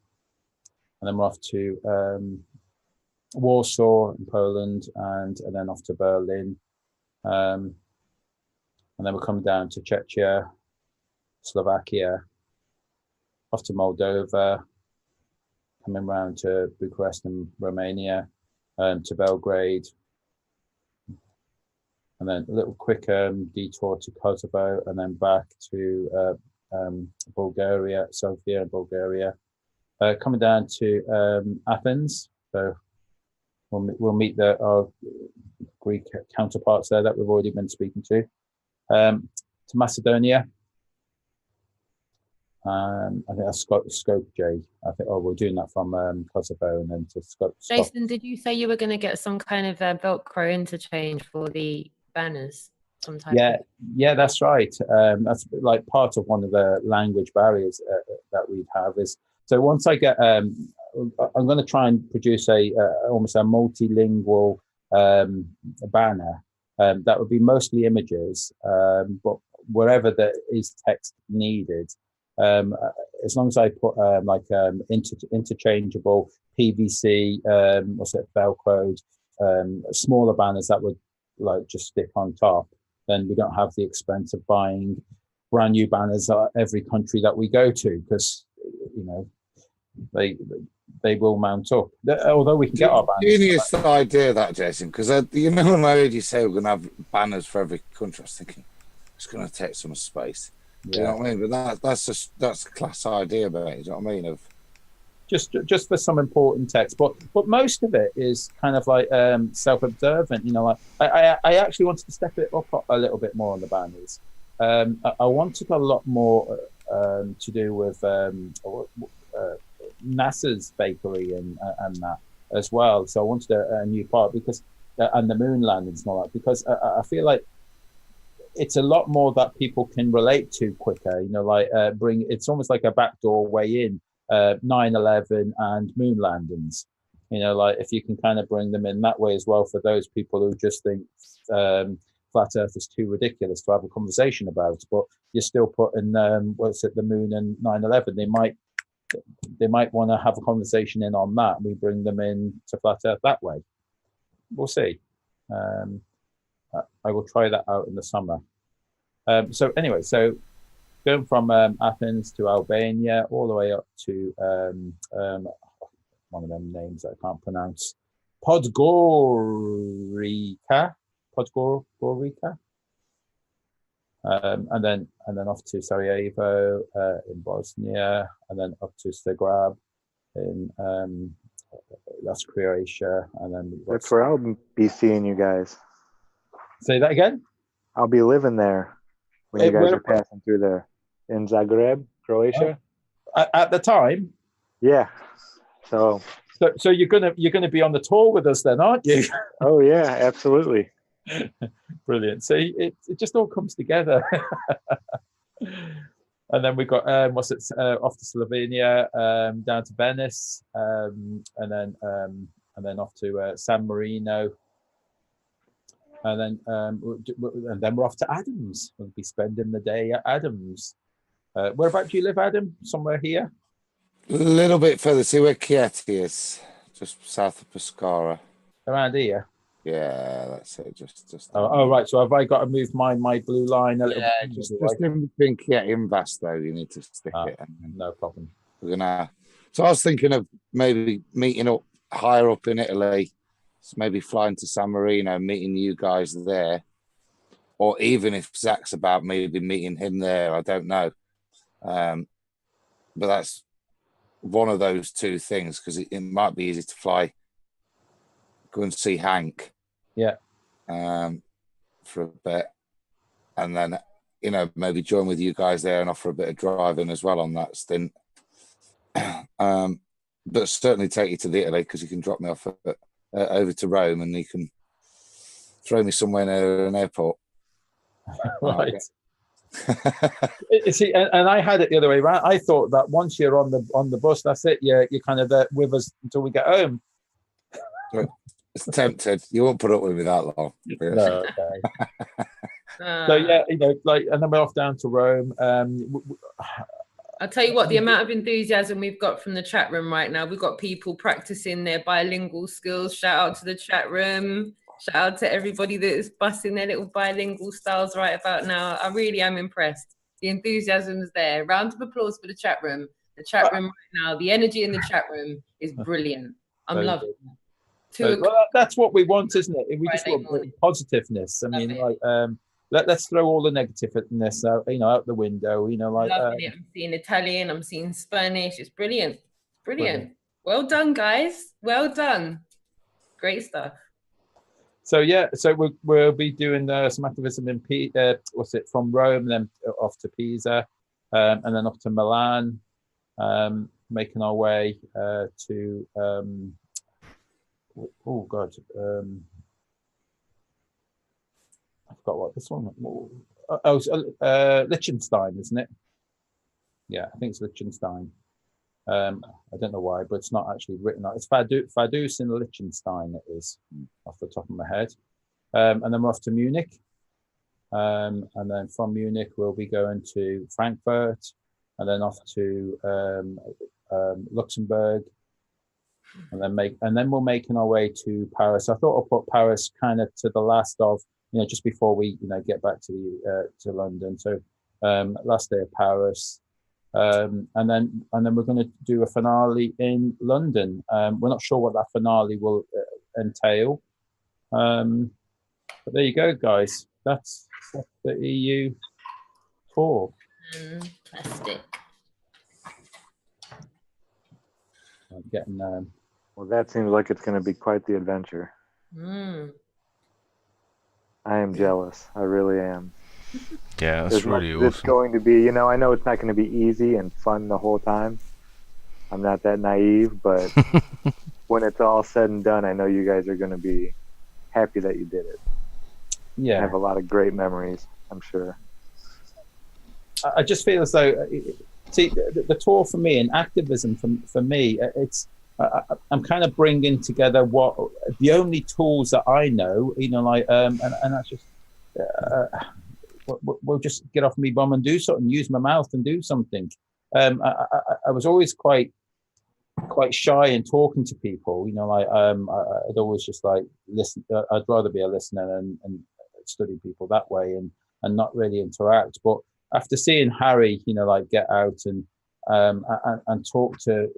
then we're off to Warsaw in Poland, and then off to Berlin, and then we're coming down to Czechia, Slovakia, off to Moldova, coming round to Bucharest and Romania, to Belgrade, and then a little quick detour to Kosovo, and then back to Bulgaria, Sofia in Bulgaria, coming down to Athens. So we'll meet our Greek counterparts there that we've already been speaking to Macedonia. I think that's Scope J. I think we're doing that from Kosovo and then to Scope. Jason, did you say you were going to get some kind of Velcro interchange for the banners? Yeah, that's right. That's like part of one of the language barriers that we have is. So once I get, I'm going to try and produce almost a multilingual banner that would be mostly images, but wherever there is text needed, as long as I put interchangeable PVC, Velcroed, smaller banners that would like just stick on top, then we don't have the expense of buying brand new banners at every country that we go to, because they will mount up. Although we can get our banners. Genius idea that, Jason, because when I heard you say we're going to have banners for every country, I was thinking it's going to take some space. Yeah. You know what I mean? But that's a class idea, mate. You know what I mean? Of just for some important text, but most of it is kind of like self-observant. Like I actually wanted to step it up a little bit more on the banners. I wanted a lot more to do with NASA's bakery and that as well. So I wanted a new part because and the moon landings and all that, because I feel like it's a lot more that people can relate to quicker. It's almost like a backdoor way in 9/11 and moon landings. If you can kind of bring them in that way as well for those people who just think flat Earth is too ridiculous to have a conversation about, but you're still putting the moon and 9/11. They might want to have a conversation in on that. We bring them in to flat Earth that way. We'll see. I will try that out in the summer. So anyway, going from Athens to Albania, all the way up to one of them names that I can't pronounce, Podgorica, and then off to Sarajevo in Bosnia, and then up to Zagreb in that's Croatia, and then that's where I'll be seeing you guys. Say that again. I'll be living there when you guys are passing through there in Zagreb, Croatia. At the time. Yeah. So you're gonna be on the tour with us then, aren't you? Oh yeah, absolutely. Brilliant. So it just all comes together. And then we got off to Slovenia, down to Venice, and then off to San Marino. And then we're off to Adams. We'll be spending the day at Adams. Whereabouts do you live, Adam? Somewhere here? A little bit further. See where Chieti is, just south of Pescara. around here. Yeah, that's it. Just. Oh, right. So have I got to move my blue line a little Yeah, bit? just in between Kiet and Vast though. You need to stick it. And then No problem. we're gonna. So I was thinking of maybe meeting up higher up in Italy. So maybe flying to San Marino, meeting you guys there, or even if Zach's about, maybe meeting him there. I don't know. But that's one of those two things because it might be easy to fly, go and see Hank. Yeah. For a bit, and then maybe join with you guys there and offer a bit of driving as well on that stint. But certainly take you to the Italy because you can drop me off over to Rome and you can throw me somewhere near an airport. Right. See, and I had it the other way around. I thought that once you're on the bus, that's it. You're kind of there with us until we get home. It's tempted. You won't put up with me that long. No, okay. So yeah, and then we're off down to Rome. I'll tell you what, the amount of enthusiasm we've got from the chat room right now. We've got people practicing their bilingual skills. Shout out to the chat room. Shout out to everybody that is busting their little bilingual styles right about now. I really am impressed. The enthusiasm is there. Round of applause for the chat room. The chat room right now, the energy in the chat room is brilliant. I'm loving it. Well, that's what we want, isn't it? We just want positiveness. I mean, let's throw all the negativeness out the window. Loving it. I'm seeing Italian. I'm seeing Spanish. It's brilliant. Brilliant. Well done, guys. Well done. Great stuff. So yeah, so we'll be doing some activism in from Rome, then off to Pisa, and then off to Milan, making our way to. Oh God, I forgot what this one. Liechtenstein, isn't it? Yeah, I think it's Liechtenstein. I don't know why, but it's not actually written out. It's Vaduz in Liechtenstein. It is off the top of my head. And then we're off to Munich. And then from Munich, we'll be going to Frankfurt, and then off to Luxembourg, and then we're making our way to Paris. I thought I'll put Paris kind of to the last of, just before we, get back to London. So last day of Paris. And then we're going to do a finale in London. We're not sure what that finale will entail, but there you go, guys. That's the EU tour. Fantastic. I'm getting. Well, that seems like it's going to be quite the adventure. I am jealous. I really am. Yeah, that's really awesome. It's going to be, I know it's not going to be easy and fun the whole time. I'm not that naive, but when it's all said and done, I know you guys are going to be happy that you did it. Yeah. I have a lot of great memories, I'm sure. I just feel as though, see, the tour for me and activism for me, I'm kind of bringing together what the only tools that I know, and that's just, we'll just get off me bum and do something, use my mouth and do something. I was always quite shy in talking to people, I'd always just listen. I'd rather be a listener and study people that way and not really interact. But after seeing Harry, get out and talk to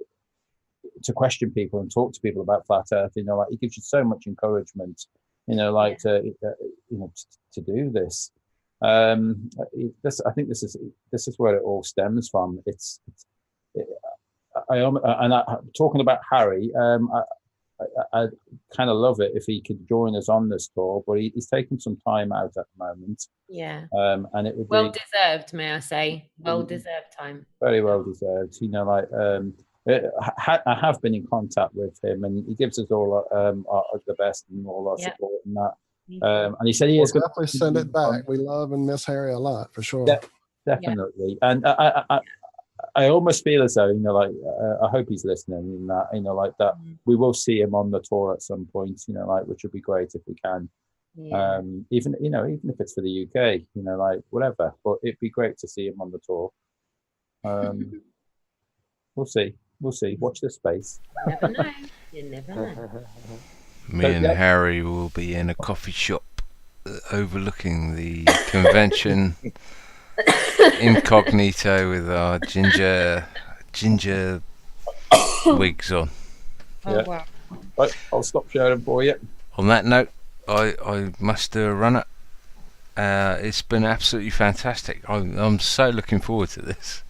question people and talk to people about flat Earth, it gives you so much encouragement, to do this. I think this is where it all stems from. Talking about Harry, I kind of love it if he could join us on this tour, but he's taking some time out at the moment. Yeah. And it would well be deserved, may I say? Well deserved time. Very well deserved. I have been in contact with him, and he gives us all the best and all our support and that. And he said he is going to definitely send it back. We love and miss Harry a lot, for sure. Definitely. And I almost feel as though, I hope he's listening, and that, that we will see him on the tour at some point, which would be great if we can. Yeah. Even if it's for the UK, whatever, but it'd be great to see him on the tour. We'll see. Watch this space. You never know. You never know. Me and Harry will be in a coffee shop overlooking the convention, incognito with our ginger wigs on. Oh, wow. Right, I'll stop sharing for you. On that note, I must do a runner. It's been absolutely fantastic. I'm so looking forward to this,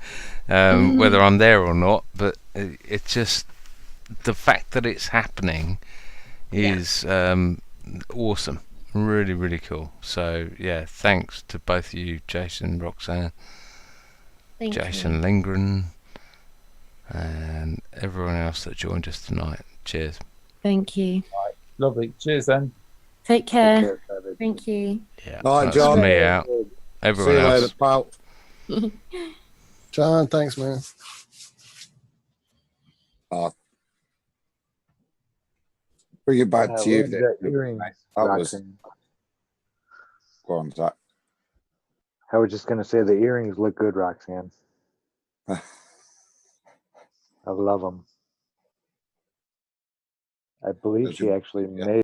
whether I'm there or not. But it's just the fact that it's happening is awesome. Really, really cool. So yeah, thanks to both of you, Jason, Roxanne, Jason Lindgren, and everyone else that joined us tonight. Cheers. Thank you. Right, lovely. Cheers then. Take care. Thank you. Yeah, All right, that's John. me out. Everyone See you else. later, pal. John, thanks, man. Bring it back to you. Where's the earrings, That was Roxanne? go on, Zach. I was just gonna say the earrings look good, Roxanne. I love them. I believe she actually made